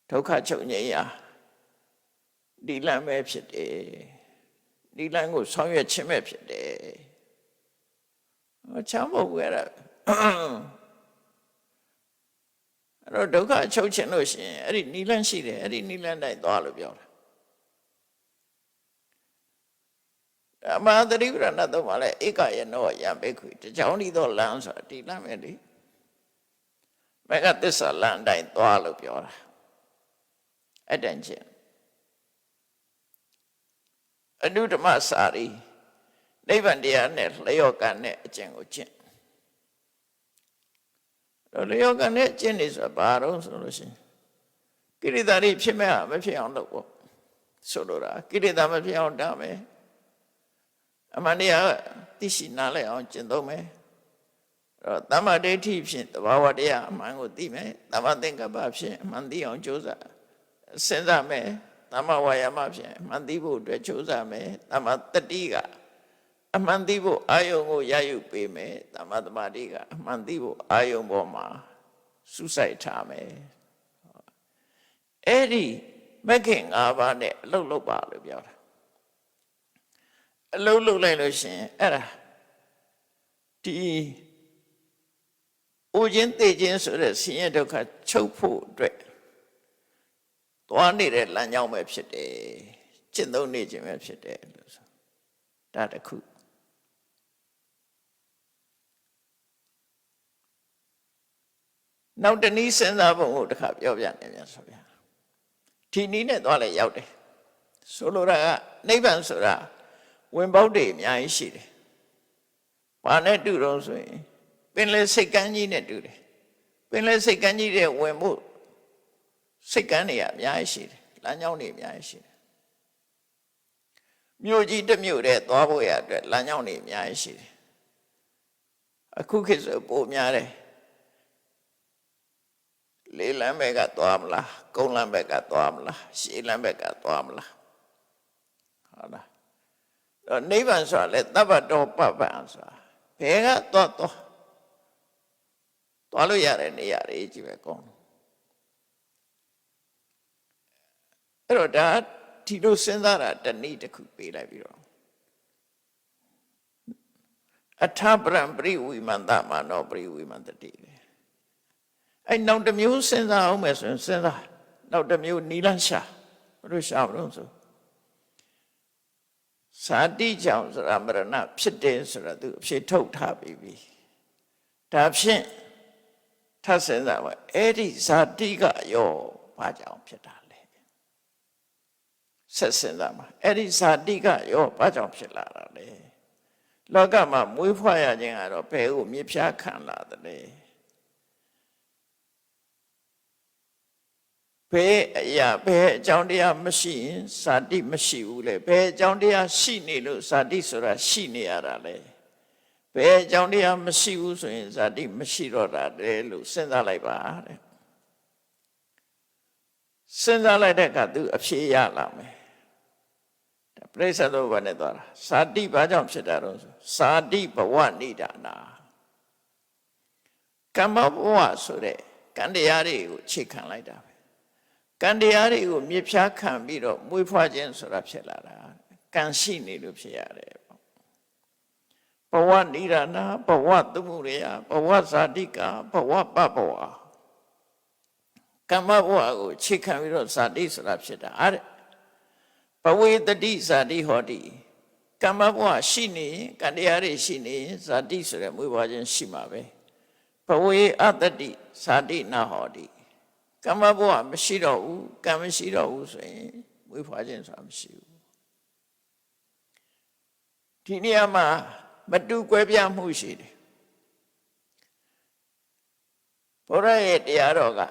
ဒုက္ခချုပ်ငြိမ်းရာဒီလမ်းပဲဖြစ်တယ်ဒီလမ်းကိုဆောင်ရွက်ခြင်းပဲဖြစ်တယ်ချမ်းဖို့ရတာအဲ့တော့ဒုက္ခချုပ်ခြင်းလို့ရှိရင်အဲ့ဒီနိလန့်ရှိတယ်အဲ့ဒီနိလန့်တိုင်းသွားလို့ပြောတာအမသတိပ္ပဏတော့မှလည်းဧကယနောယံဘိက္ခွေတကြောင်ဒီတော့လမ်းဆိုတာဒီလမ်းပဲလေမဂ္ဂသစ္စာလမ်းတိုင်းသွားလို့ပြောတာအဲ့တန်ချင်းအနုဓမ္မစာရီနိဗ္ဗာန်တရားနဲ့လျောကံနဲ့အကျင့်ကိုကျင့်လျောကံနဲ့ကျင့်နေဆိုတာဘာတော့ဆိုလို့ရှိရင်ကိရိတာတွေဖြစ်မဲ့မဖြစ်အောင်လုပ်ပေါ့ဆိုလိုတာကိရိတာမဖြစ်အောင်တာမယ်အမှန်တရားသိရှိနားလည်အောင်ကျင့်သုံးမယ်အဲ့တော့သမ္မာဒိဋ္ဌိဖြင့်သဘာဝတရားအမှန်ကိုသိမယ်သမ္မာသင်္ကပ္ပဖြင့်အမှန်သိအောင်ကြိုးစားစဉ်းစားမယ်သမ္မာဝါယာမဖြင့်အမှန်သိဖို့အတွက်ကြိုးစားမယ်သမ္မာတတိကအမှန်သိဖို့အာယုံကိုရယူပေးမယ်သမ္မာသမာဓိကအမှန်သိဖို့အာယုံပေါ်မှာစုစိုက်ထားမယ်အဲ့ဒီမဂ္ဂင်၅ပါးနဲ့အလုပ်လုပ်ပါလို့ပြောတာအလုပ်လုပ်လိုက်လို့ရှင်အဲ့ဒါဒီအိုခြင်းသိခြင်းဆိုတဲ့ဆင်းရဲဒုက္ခချုပ်ဖို့အတွက် သွားနေတဲ့လမ်းကြောင်းပဲဖြစ်တယ်ကျင့်သုံးနေခြင်းပဲဖြစ်တယ်လို့ဆိုဒါတစ်ခုနောက်တနည်းစဉ်းစားပုံကိုတစ်ခါပြောပြနေပြန်ဆိုဗျာဒီနည်းနဲ့သွားလဲရောက်တယ်ဆိုလိုတာကနိဗ္ဗာန်ဆိုတာဝင်ပေါက်တွေအများကြီးရှိတယ်ဘာနဲ့တူတော့ဆိုရင်ပင်လေစိတ်ကမ်းကြီးနဲ့တူတယ်ပင်လေစိတ်ကမ်းကြီးတဲ့ဝင်မှုစိတ်ကမ်းတွေအများကြီးရှိတယ်လမ်းကြောင်းတွေအများကြီးရှိတယ်မြို့ကြီးတစ်မြို့တည်းသွားဖို့ရအတွက်လမ်းကြောင်းတွေအများကြီးရှိတယ်အခုခေတ်ဆိုပိုများတယ်လေးလမ်းဘက်ကသွားမလားကုန်းလမ်းဘက်ကသွားမလားရှေးလမ်းဘက်ကသွားမလားဟုတ်လားတော့နိဗ္ဗာန်ဆိုတာလေသဗ္ဗတောပပ္ပံဆိုတာဘယ်ကသွားလို့ရတဲ့နေရာတွေကြီးပဲကောင်းအဲ့တော့ဒါဒီလိုစဉ်းစားတာတနည်းတစ်ခုပေးလိုက်ပြီးတော့အထပရံပရိဝိမန္တမာနောပရိဝိမန္တတိအဲ့နောက်တစ်မျိုးစဉ်းစားအောင်မယ်ဆိုရင်စဉ်းစားနောက်တစ်မျိုးနီလန်းရှာဘယ်လိုရှာမလို့ဆိုဇာတိကြောင့်ဆိုတာမရဏဖြစ်တယ်ဆိုတာသူအဖြစ်ထုတ်ထားပြီးပြီဒါဖြင့်ထပ်စဉ်းစားပါအဲ့ဒီဇာတိကရောဘာကြောင့်ဖြစ်တာလဲဆက်စဉ်းစားပါအဲ့ဒီဇာတိကရောဘာကြောင့်ဖြစ်လာတာလဲလောကမှာမွေးဖွားရခြင်းကတော့ဘယ်ကိုမြစ်ဖြားခံလာတယ်လဲဘယ်အရာဘယ်အကြောင်းတရားမရှိရင်ဇာတိမရှိဘူးလေဘယ်အကြောင်းတရားရှိနေလို့ဇာတိဆိုတာရှိနေရတာလေဘယ်အကြောင်းတရားမရှိဘူးဆိုရင်ဇာတိမရှိတော့တာလေလို့စဉ်းစားလိုက်ပါတဲ့စဉ်းစားလိုက်တဲ့အခါသူအဖြေရလာမယ်ပြိဿသောဘာနဲ့သွားတာဇာတိဘာကြောင့်ဖြစ်တာတော့ဇာတိဘဝနိဒာနာကမ္မဘဝဆိုတဲ့ကံတရားတွေကိုခြေခံလိုက်တာကံတရားတွေကိုမြစ်ဖြားခံပြီးတော့မွေးဖွားခြင်းဆိုတာဖြစ်လာတာကံရှိနေလို့ဖြစ်ရတယ်ဘဝနိဒာနာဘဝသမုဒယဘဝဇာတိကဘဝပပဝကမ္မဘဝကိုခြေခံပြီးတော့ဇာတိဆိုတာဖြစ်တာတဲ့ဘဝေတတိဇာတိဟောတိကမ္မဘဝရှိနေရင်ကံတရားတွေရှိနေရင်ဇာတိဆိုတဲ့မွေးဖွားခြင်းရှိမှာပဲဘဝေအတ္တိဇာတိနာဟောတိကမ္မဘဝမရှိတော့ဘူးကံမရှိတော့ဘူးဆိုရင်မွေးဖွားခြင်းဆိုတာမရှိဘူးဒီနေရာမှာမတူကွဲပြားမှုရှိတယ်ဘုရားရဲ့တရားတော်က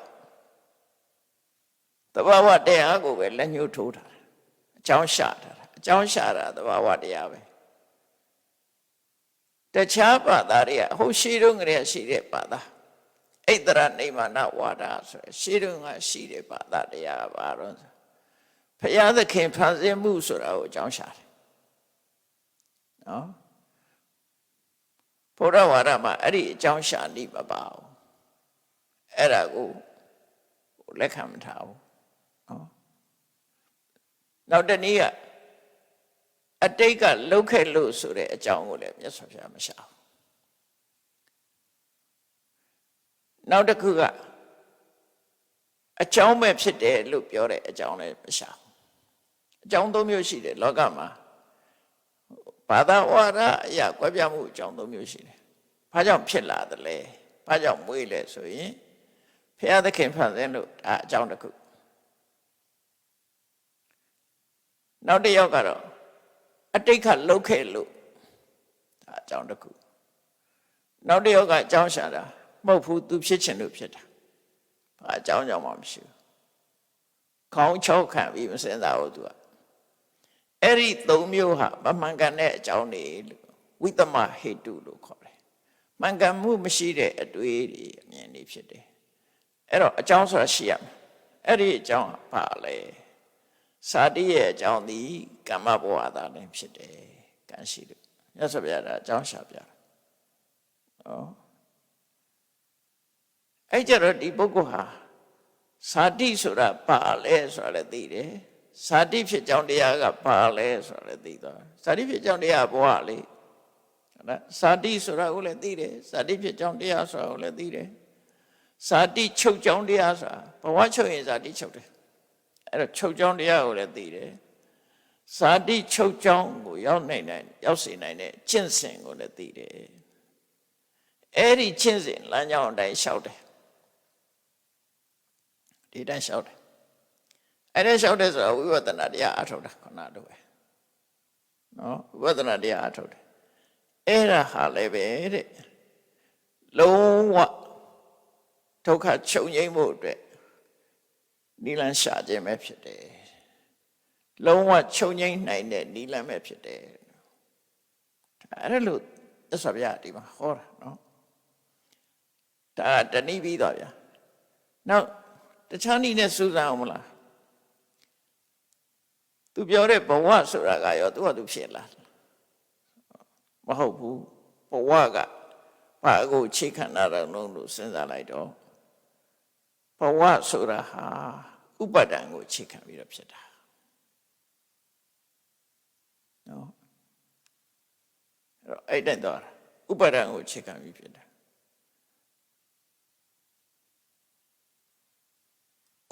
သဘာဝတရားကိုပဲလက်ညှိုးထိုးထားတယ်အကြောင်းရှာထားတာအကြောင်းရှာတာသဘာဝတရားပဲတခြားဘာသာတွေကဟိုရှိတုန်းကတည်းကရှိတဲ့ဘာသာဣတရနိမနဝါဒဆိုရှေးတုန်းကရှိတဲ့ဘာသာတရားပါတော့ဘုရားသခင်ဖန်ဆင်းမှုဆိုတာကိုအကြောင်းရှာတယ်နော်ဘုရားဝါဒမှာအဲ့ဒီအကြောင်းရှာနေမပါဘူးအဲ့ဒါကိုလက်ခံမထားဘူးနော်နောက်တနည်းကအတိတ်ကလှုပ်ခဲ့လို့ဆိုတဲ့အကြောင်းကိုလည်းမြတ်စွာဘုရားမရှာဘူးနောက်တစ်ခုကအကြောင်းပဲဖြစ်တယ်လို့ပြောတဲ့အကြောင်းလည်းမရှာဘူးအကြောင်း၃မျိုးရှိတယ်လောကမှာဘာသာဝါဒအရာကွဲပြားမှုအကြောင်း၃မျိုးရှိတယ်ဘာကြောင့်ဖြစ်လာသလဲဘာကြောင့်မွေးလဲဆိုရင်ဘုရားသခင်ဖန်ဆင်းလို့ဒါအကြောင်းတစ်ခုနောက်တစ်ယောက်ကတော့အတိတ်ကလှုပ်ခဲ့လို့ဒါအကြောင်းတစ်ခုနောက်တစ်ယောက်ကအကြောင်းရှာတာမဟုတ်ဘူးသူဖြစ်ချင်လို့ဖြစ်တာဘာအကြောင်းကြောင့်မှမရှိဘူးခေါင်းချောက်ခံပြီးမစင်စားဘူးသူကအဲ့ဒီ၃မျိုးဟာမမှန်ကန်တဲ့အကြောင်းတွေလို့ဝိသမဟေတုလို့ခေါ်တယ်မှန်ကန်မှုမရှိတဲ့အတွေ့အကြုံအမြင်တွေဖြစ်တယ်အဲ့တော့အကြောင်းဆိုတာရှိရမယ်အဲ့ဒီအကြောင်းဘာလဲဇာတိရဲ့အကြောင်းဒီကမ္မဘဝသာလည်းဖြစ်တယ်ကံရှိလို့မြတ်စွာဘုရားကအကြောင်းရှာပြတာနော်အဲ့ကြတော့ဒီပုဂ္ဂိုလ်ဟာဇာတိဆိုတာဘာလဲဆိုတာလည်းသိတယ်ဇာတိဖြစ်ကြောင်းတရားကဘာလဲဆိုတာလည်းသိသွားဇာတိဖြစ်ကြောင်းတရားဘဝလေဟုတ်လားဇာတိဆိုတာကိုလည်းသိတယ်ဇာတိဖြစ်ကြောင်းတရားဆိုတာကိုလည်းသိတယ်ဇာတိချုပ်ကြောင်းတရားဆိုတာဘဝချုပ်ရင်ဇာတိချုပ်တယ် အဲ့တော့ချုပ်ကြောင်းတရားကိုလည်းသိတယ်ဇာတိချုပ်ကြောင်းကိုရောက်စေနိုင်တဲ့ကျင့်စဉ်ကိုလည်းသိတယ်အဲ့ဒီကျင့်စဉ်လမ်းကြောင်းအတိုင်းလျှောက်တယ်ဒီတိုင်းလျှောက်တယ်အဲ့ဒါလျှောက်တယ်ဆိုတာဝိပဿနာတရားအထုတ်တာခဏတော့ပဲနော်ဝိပဿနာတရားအထုတ်တယ်အဲ့ဒါဟာလည်းပဲတဲ့လုံးဝဒုက္ခချုပ်ငြိမ်းဖို့အတွက်နိလန်းရှာခြင်းပဲဖြစ်တယ်လုံးဝချုပ်ငြိမ်းနိုင်တဲ့နိလန်းပဲဖြစ်တယ်အဲ့ဒါလို့သစ္စာပြဒီမှာဟောတာနော်ဒါတနည်းပြီးတော့ဗျာနောက်တခြားနည်းနဲ့စူးစမ်းအောင်မလားသူပြောတဲ့ဘဝဆိုတာကရောသူကသူဖြစ်လာမဟုတ်ဘူးဘဝကဘာကိုချိခံတာတော့လို့စဉ်းစားလိုက်တော့ဘဝဆိုတာဟာဥပါဒံကိုချိခံပြီးတော့ဖြစ်တာနော်အဲ့တော့အဲ့တဲ့တော့ဥပါဒံကိုချိခံပြီးဖြစ်တာ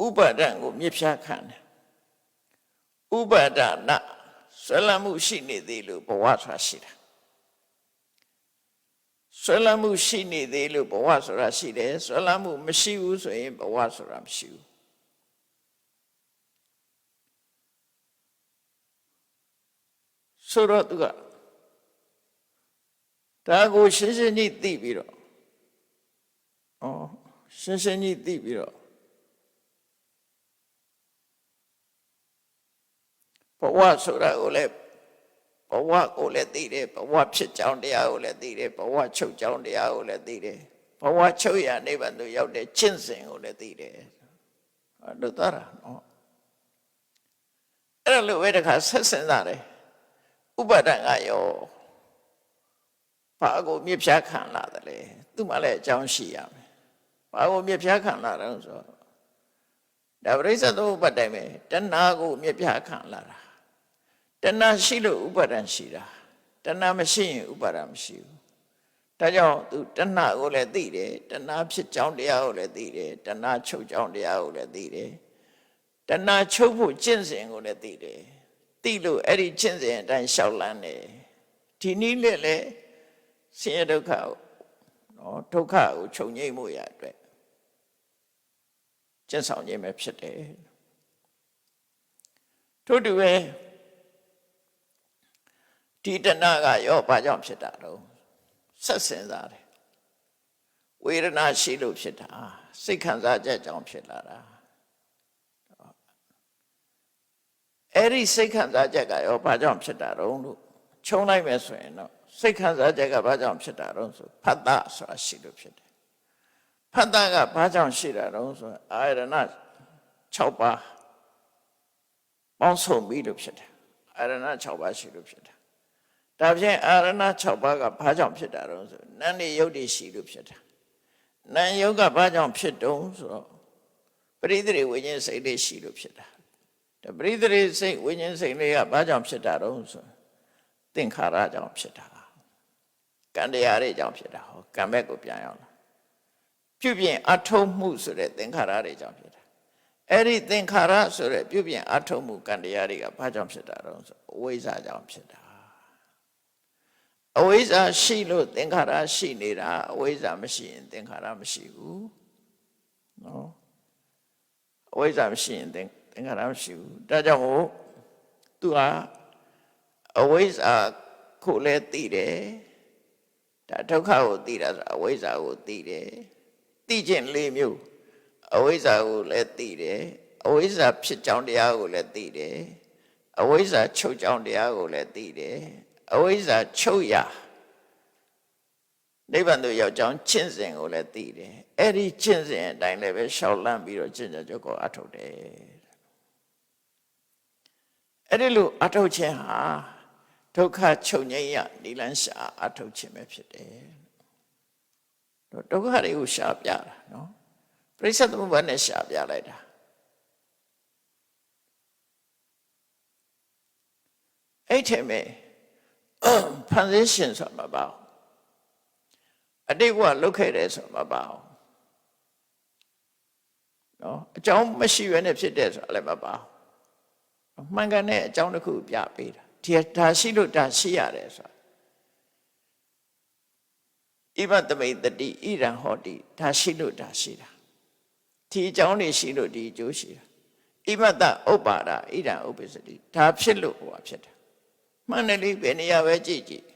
ဥပါဒံကိုမြစ်ဖြားခံတယ်ဥပါဒနာဆွဲလမ်းမှုရှိနေသေးလို့ဘဝဆိုတာရှိတာဆွဲလမ်းမှုရှိနေသေးလို့ဘဝဆိုတာရှိတယ်ဆွဲလမ်းမှုမရှိဘူးဆိုရင်ဘဝဆိုတာမရှိဘူးဆိုတော့သူကဒါကိုရှင်းရှင်းကြီးသိပြီးတော့ရှင်းရှင်းကြီးသိပြီးတော့ဘဝဆိုတာကိုလည်းဘဝကိုလည်းသိတယ်ဘဝဖြစ်ကြောင်းတရားကိုလည်းသိတယ်ဘဝချုပ်ကြောင်းတရားကိုလည်းသိတယ်ဘဝချုပ်ရနိဗ္ဗာန်သို့ရောက်တဲ့ကျင့်စဉ်ကိုလည်းသိတယ်လို့သားတာနော်အဲ့လိုပဲတခါဆက်စဉ်းစားတယ်ဥပါဒံကရောဘာကိုမြစ်ဖြားခံလာတယ်လဲသူ့မှာလည်းအကြောင်းရှိရမယ်ဘာကိုမြစ်ဖြားခံလာတယ်ဆိုတော့ဒါပရိစ္ဆေသမုပ္ပါဒ်တိုင်းပဲတဏှာကိုမြစ်ဖြားခံလာတာတဏှာရှိလို့ဥပါဒံရှိတာတဏှာမရှိရင်ဥပါဒံမရှိဘူးဒါကြောင့်သူတဏှာကိုလည်းသိတယ်တဏှာဖြစ်ကြောင်းတရားကိုလည်းသိတယ်တဏှာချုပ်ကြောင်းတရားကိုလည်းသိတယ်တဏှာချုပ်ဖို့ကျင့်စဉ်ကိုလည်းသိတယ်သိလို့အဲ့ဒီကျင့်စဉ်အတိုင်းလျှောက်လန်းတယ်ဒီနည်းနဲ့လည်းဆင်းရဲဒုက္ခကိုနော်ဒုက္ခကိုချုပ်ငြိမ်းမှုရအတွက်ကျင့်ဆောင်ခြင်းပဲဖြစ်တယ်ထို့တူပဲဒီတဏှာကရောဘာကြောင့်ဖြစ်တာတော့ဆက်စဉ်းစားတယ်ဝေဒနာရှိလို့ဖြစ်တာစိတ်ခံစားချက်ကြောင့်ဖြစ်လာတာအဲ့ဒီစိတ်ခံစားချက်ကရောဘာကြောင့်ဖြစ်တာတော့လို့ခြုံလိုက်မယ်ဆိုရင်တော့စိတ်ခံစားချက်ကဘာကြောင့်ဖြစ်တာတော့ဆိုဖတ်တာဆိုတာရှိလို့ဖြစ်တယ်ဖတ်တာကဘာကြောင့်ရှိတာတော့ဆိုအာရဏ6ပါးပေါင်းစုံပြီးလို့ဖြစ်တယ်အာရဏ6ပါးရှိလို့ဖြစ်တယ်ဒါဖြင့်အာရဏ6ပါးကဘာကြောင့်ဖြစ်တာတော့ဆိုနန္ဒီယုတ်တိရှိလို့ဖြစ်တာနံယုတ်ကဘာကြောင့်ဖြစ်တုံးဆိုတော့ပရိသေဝိညာဉ်စိတ်လေးရှိလို့ဖြစ်တာဒါပရိသေစိတ်ဝိညာဉ်စိတ်လေးကဘာကြောင့်ဖြစ်တာတော့ဆိုသင်္ခါရကြောင့်ဖြစ်တာကံတရားတွေကြောင့်ဖြစ်တာဟောကံဘက်ကိုပြန်ရောက်လာပြုပြင်အထုံးမှုဆိုတဲ့သင်္ခါရတွေကြောင့်ဖြစ်တာအဲ့ဒီသင်္ခါရဆိုတဲ့ပြုပြင်အထုံးမှုကံတရားတွေကဘာကြောင့်ဖြစ်တာတော့ဆိုအဝိဇ္ဇာကြောင့်ဖြစ်တာအဝိဇ္ဇာရှိလို့သင်္ခါရရှိနေတာအဝိဇ္ဇာမရှိရင်သင်္ခါရမရှိဘူးနော်အဝိဇ္ဇာမရှိရင်သင်္ခါရမရှိဘူးဒါကြောင့်မို့သူဟာအဝိဇ္ဇာကိုလည်းသိတယ်ဒါဒုက္ခကိုသိတာဆိုတာအဝိဇ္ဇာကိုသိတယ်သိခြင်း၄မျိုးအဝိဇ္ဇာကိုလည်းသိတယ်အဝိဇ္ဇာဖြစ်ကြောင်းတရားကိုလည်းသိတယ်အဝိဇ္ဇာချုပ်ကြောင်းတရားကိုလည်းသိတယ်အဝိဇ္ဇာချုပ်ရနိဗ္ဗာန်သို့ရောက်ကြောင်းကျင့်စဉ်ကိုလည်းသိတယ်အဲ့ဒီကျင့်စဉ်အတိုင်းလည်းပဲရှောက်လန်းပြီးတော့ကျင့်ကြံကြုတ်ကိုအထုတ်တယ်အဲ့ဒီလိုအထုတ်ခြင်းဟာဒုက္ခချုပ်ငြိမ်းရနိလန်းရှာအထုတ်ခြင်းပဲဖြစ်တယ်ဒုက္ခတွေကိုရှာပြတာနော်ပရိစ္ဆေသမုပ္ပါဒ်နဲ့ရှာပြလိုက်တာအဲ့ထဲမှာဖန်ဆင်းရှင်ဆိုမှာပါအတိတ်ဘဝလုတ်ခဲ့တယ်ဆိုမှာပါ နော်အကြောင်းမရှိဘဲနဲ့ဖြစ်တဲ့ဆိုတာလည်းမပါမှန်ကန်တဲ့အကြောင်းတစ်ခုပြပေးတာဒီဒါရှိလို့ဒါရှိရတယ်ဆိုတာဣဗတမိတတိဣရံဟောတိဒါရှိလို့ဒါရှိတာဒီအကြောင်းတွေရှိလို့ဒီအကျိုးရှိတာဣဗတဥပ္ပါဒဣရံဥပ္ပစ္စတိဒါဖြစ်လို့ဟောဖြစ်တာမှန်တယ်လေဘယ်နေရာပဲကြည့်ကြည့်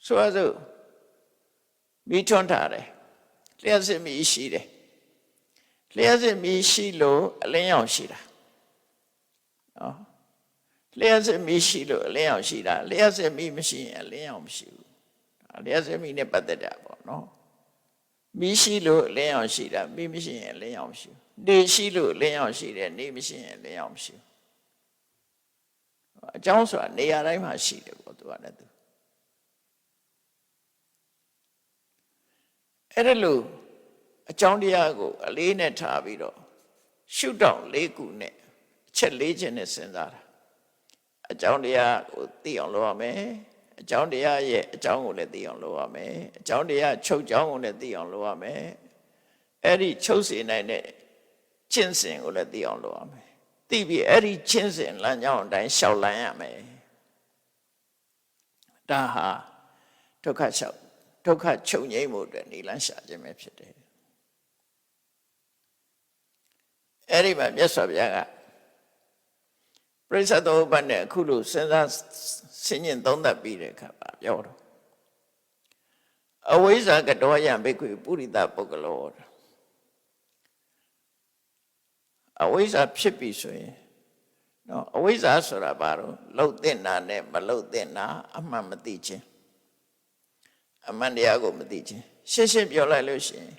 ဆိုရစို့မိထွန်းထားတယ်လျှက်စစ်မိရှိတယ်လျှက်စစ်မိရှိလို့အလင်းရောင်ရှိတာနော်လျှက်စစ်မိရှိလို့အလင်းရောင်ရှိတာလျှက်စစ်မိမရှိရင်အလင်းရောင်မရှိဘူးလျှက်စစ်မိနဲ့ပတ်သက်တာပေါ့နော်မိရှိလို့အလင်းရောင်ရှိတာမိမရှိရင်အလင်းရောင်မရှိဘူးနေရှိလို့အလင်းရောင်ရှိတယ်နေမရှိရင်အလင်းရောင်မရှိဘူးအကြောင်းဆိုတာနေရာတိုင်းမှာရှိတယ်ပေါ့သူကလည်းသူအဲ့ဒါလို့အကြောင်းတရားကိုအလေးနဲ့ထားပြီးတော့ရှုထောင့်၄ခုနဲ့အချက်၄ချက်နဲ့စဉ်းစားတာအကြောင်းတရားကိုသိအောင်လုပ်ရမယ်အကြောင်းတရားရဲ့အကြောင်းကိုလည်းသိအောင်လုပ်ရမယ်အကြောင်းတရားချုပ်ကြောင်းကိုလည်းသိအောင်လုပ်ရမယ်အဲ့ဒီချုပ်စေနိုင်တဲ့ကျင့်စဉ်ကိုလည်းသိအောင်လုပ်ရမယ်သိပြီးအဲ့ဒီကျင့်စဉ်လမ်းကြောင်းအတိုင်းရှောက်လန်းရမယ်ဒါဟာဒုက္ခချုပ်ငြိမ်းမှုအတွက်နိလန်းရှာခြင်းပဲဖြစ်တယ်အဲ့ဒီမှာမြတ်စွာဘုရားကပရိစ္ဆေသမုပ္ပါဒ်နဲ့အခုလိုစဉ်းစားဆင်ញင်သုံးသပ်ပြီးတဲ့အခါမှာပြောတော့အဝိဇ္ဇာကတောယံဘိက္ခုပုရိသပုဂ္ဂလောအဝိဇ္ဇာဖြစ်ပြီဆိုရင်နော်အဝိဇ္ဇာဆိုတာဘာလို့လှုပ်တဲ့နာနဲ့မလှုပ်တဲ့နာအမှန်မသိခြင်းအမှန်တရားကိုမသိခြင်းရှင်းရှင်းပြောလိုက်လို့ရှိရင်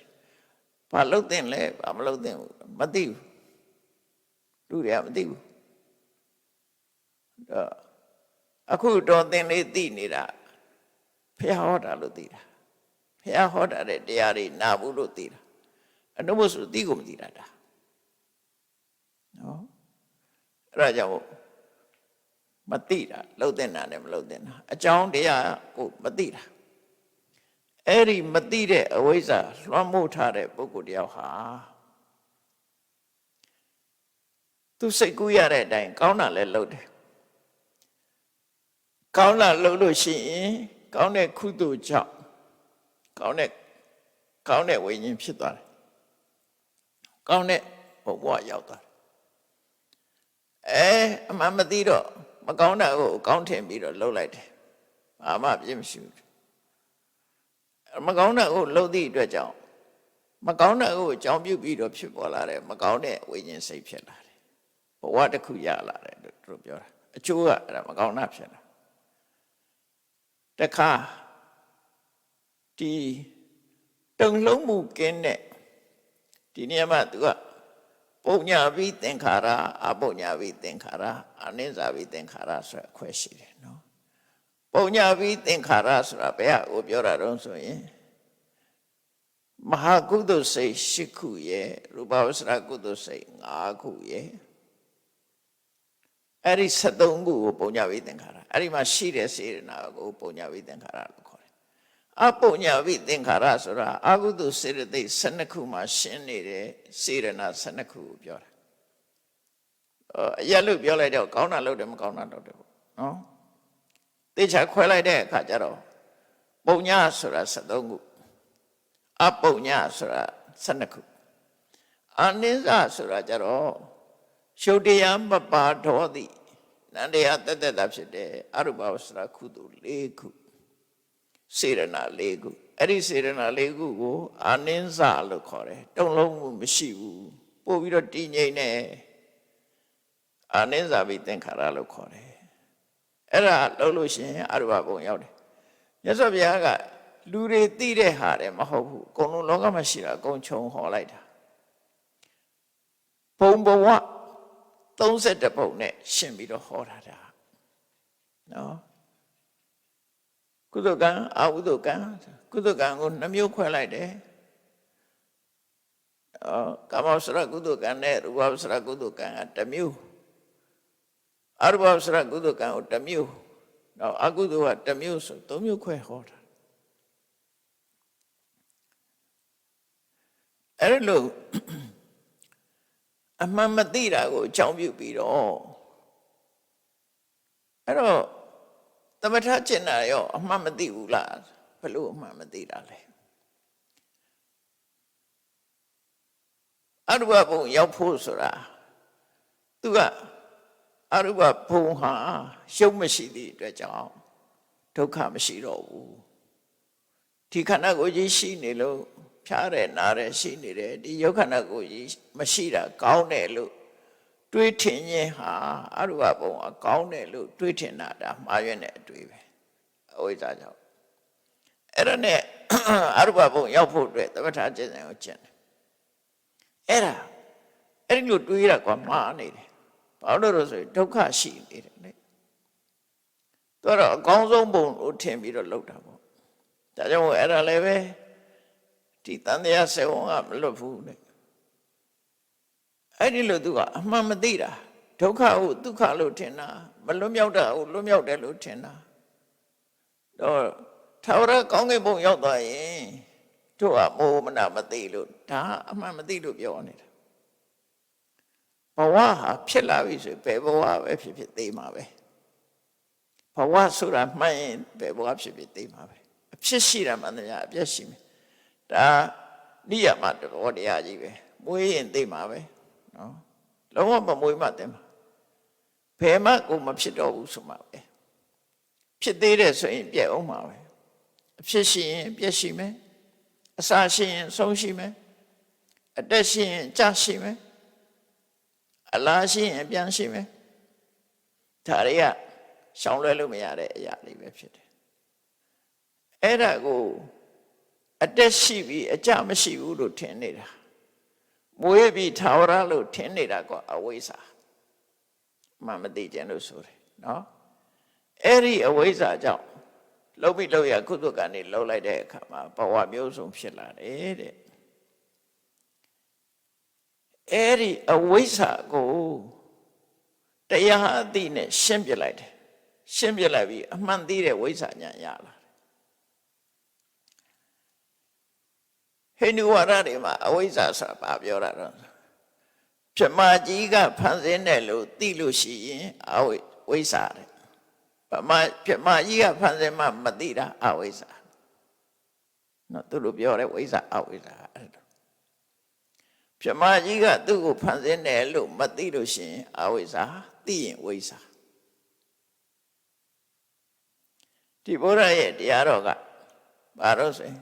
ဘာလှုပ်တဲ့လဲဘာမလှုပ်တဲ့ဘူးမသိဘူးလူတွေကမသိဘူးအခုတော်သင်လေးသိနေတာဘုရားဟောတာလို့သိတာဘုရားဟောတာတဲ့တရားတွေနာဘူးလို့သိတာအနုမို့ဆိုသိကိုမသိတာဒါနော်အဲ့ဒါကြောင့်မသိတာလှုပ်တဲ့နာနဲ့မလှုပ်တဲ့နာအကြောင်းတရားကိုမသိတာအဲ့ဒီမသိတဲ့အဝိဇ္ဇာလွှမ်းမိုးထားတဲ့ပုဂ္ဂိုလ်တယောက်ဟာသူစိတ်ကူးရတဲ့အတိုင်းကောင်းတာလည်းလုပ်တယ်ကောင်းတာလုပ်လို့ရှိရင်ကောင်းတဲ့ကုသိုလ်ကြောင့်ကောင်းတဲ့ဝိညာဉ်ဖြစ်သွားတယ်ကောင်းတဲ့ဘဝရောက်သွားတယ်အမှန်မသိတော့မကောင်းတာကိုကောင်းထင်ပြီးတော့လှုပ်လိုက်တယ်ဘာမှပြည့်မရှိဘူးမကောင်းတာကိုလှုပ်သည့်အတွက်ကြောင့်မကောင်းတာကိုအကြောင်းပြုပြီးတော့ဖြစ်ပေါ်လာတယ်မကောင်းတဲ့ဝိညာဉ်စိတ်ဖြစ်လာတယ်ဘဝတစ်ခုရလာတယ်လို့သူတို့ပြောတာအကျိုးကအဲ့ဒါမကောင်းတာဖြစ်လာတခါဒီတုံလုံးမှုကင်းတဲ့ဒီနေရာမှာသူကပုညဝိသင်္ခါရအပုညဝိသင်္ခါရအနိစ္စဝိသင်္ခါရဆိုအခွဲရှိတယ်နော်ပုညဝိသင်္ခါရဆိုတာဘယ်ဟာကိုပြောတာတော့ဆိုရင်မဟာကုသိုလ်စိတ်၈ခုရဲ့ရူပဝဆရာကုသိုလ်စိတ်၅ခုရဲ့အဲ့ဒီ73ခုကိုပုညဝိသင်္ခါရအဲ့ဒီမှာရှိတဲ့စေတနာကိုပုညဝိသင်္ခါရလို့ခေါ်တယ်အပုညဝိသင်္ခါရဆိုတာအကုသိုလ်စေတသိက်12ခုမှာရှင်းနေတဲ့စေတနာ12ခုကိုပြောတာအရက်လို့ပြောလိုက်တော့ကောင်းတာလုပ်တယ်မကောင်းတာလုပ်တယ်ပေါ့နော်သေချာခွဲလိုက်တဲ့အခါကျတော့ပုညဆိုတာ73ခုအပုညဆိုတာ12ခုအနိစ္စဆိုတာကျတော့ရှုပ်တရားမပါတော်သည်နန္တရားတက်တက်တာဖြစ်တယ်အရူပဝဆရာကုသိုလ်၄ခုစေရနာ၄ခုအဲ့ဒီစေရနာ၄ခုကိုအနိစ္စလို့ခေါ်တယ်တုံ့လုံးမှုမရှိဘူးပို့ပြီးတော့တည်ငြိမ်နေအနိစ္စဘိသင်္ခါရလို့ခေါ်တယ်အဲ့ဒါလုပ်လို့ရှိရင်အရူပဘုံရောက်တယ်မြတ်စွာဘုရားကလူတွေသိတဲ့ဟာတယ်မဟုတ်ဘူးအကုန်လုံးလောကမှာရှိတာအကုန်ခြုံဟောလိုက်တာဘုံဘဝ31ပုံနဲ့ရှင်းပြီးတော့ဟောတာဒါနော်ကုသကံအကုသကံကုသကံကို2မျိုးခွဲလိုက်တယ်ကာမဝဆရာကုသကံနဲ့ရူပဝဆရာကုသကံက1မျိုးအရူပဝဆရာကုသကံကို1မျိုးတော့အကုသက1မျိုးဆို3မျိုးခွဲဟောတာအဲ့လို အမှန်မသိတာကိုအကြောင်းပြုပြီးတော့အဲ့တော့သမထကျင့်တာရောအမှန်မသိဘူးလားဘလို့အမှန်မသိတာလဲအရူပဘုံရောက်ဖို့ဆိုတာသူကအရူပဘုံဟာရှုပ်မရှိသည့်အတွက်ကြောင့်ဒုက္ခမရှိတော့ဘူးဒီခန္ဓာကိုယ်ကြီးရှိနေလို့ဖြားတယ်နားတယ်ရှိနေတယ်ဒီယုတ်ခန္ဓာကိုယ်ကြီးမရှိတာကောင်းတယ်လို့တွေးထင်ခြင်းဟာအရူပဘုံကကောင်းတယ်လို့တွေးထင်တာဒါမှားရွံ့တဲ့အတွေ့ပဲအဝိဇ္ဇာကြောင့်အဲ့ဒါနဲ့အရူပဘုံရောက်ဖို့အတွက်သမထကျင့်စဉ်ကိုကျင့်တယ်အဲ့ဒီလိုတွေးရကွာမှားနေတယ်ဘာလို့လဲဆိုရင်ဒုက္ခရှိနေတယ်လေသူကတော့အကောင်းဆုံးဘုံလို့ထင်ပြီးတော့လုပ်တာပေါ့ဒါကြောင့်အဲ့ဒါလည်းပဲဒီတန်တရားစေဝံကမလွတ်ဘူးလေအဲ့ဒီလိုသူကအမှန်မသိတာဒုက္ခကိုဒုက္ခလို့ထင်တာမလွတ်မြောက်တာကိုလွတ်မြောက်တယ်လို့ထင်တာတော့ထာဝရကောင်းကင်ဘုံရောက်သွားရင်တို့ကမောမနာမသိလို့ဒါအမှန်မသိလို့ပြောနေတာဘဝဟာဖြစ်လာပြီဆိုဘယ်ဘဝပဲဖြစ်ဖြစ်သိမှာပဲဘဝဆိုတာမှန်ရင်ဘယ်ဘဝဖြစ်ဖြစ်သိမှာပဲအဖြစ်ရှိတာမှန်တယ်အပြည့်ရှိမယ်ဒါနိယမတော်တရားကြီးပဲမွေးရင်သိမှာပဲနော်လုံးဝမမွေးမှသိမှာဘယ်မှကိုမဖြစ်တော့ဘူးဆိုမှပဲဖြစ်သေးတယ်ဆိုရင်ပြည့်အောင်မှာပဲအဖြစ်ရှိရင်ပြည့်ရှိမယ်အစာရှိရင်ဆုံးရှိမယ်အသက်ရှိရင်ကြာရှိမယ်အလားရှိရင်ပြန်ရှိမယ်ဒါတွေကရှောင်လွဲလို့မရတဲ့အရာတွေပဲဖြစ်တယ်အဲ့ဒါကိုအတက်ရှိပြီးအကြမရှိဘူးလို့ထင်နေတာမွေးပြီးထာဝရလို့ထင်နေတာကအဝိဇ္ဇာမှမသိကြလို့ဆိုတယ်နော်အဲ့ဒီအဝိဇ္ဇာကြောင့်လှုပ်ပြီးလှုပ်ရကုသကနေလှုပ်လိုက်တဲ့အခါမှာဘဝမျိုးစုံဖြစ်လာတယ်တဲ့အဲ့ဒီအဝိဇ္ဇာကိုတရားအသိနဲ့ရှင်းပြလိုက်တယ်ရှင်းပြလိုက်ပြီးအမှန်သိတဲ့ဝိဇ္ဇာဉာဏ်ရလာဟိန္ဒူဝါဒတွေမှာအဝိဇ္ဇာဆိုတာဘာပြောတာတော့ပြမကြီးကဖန်ဆင်းတယ်လို့သိလို့ရှိရင်အဝိဇ္ဇာတဲ့ပြမကြီးကဖန်ဆင်းမှမသိတာအဝိဇ္ဇာနော်သူတို့ပြောတယ်ဝိဇ္ဇာအဝိဇ္ဇာအဲ့ဒါပြမကြီးကသူ့ကိုဖန်ဆင်းတယ်လို့မသိလို့ရှိရင်အဝိဇ္ဇာသိရင်ဝိဇ္ဇာဒီဘုရားရဲ့တရားတော်ကဘာလို့ဆိုရင်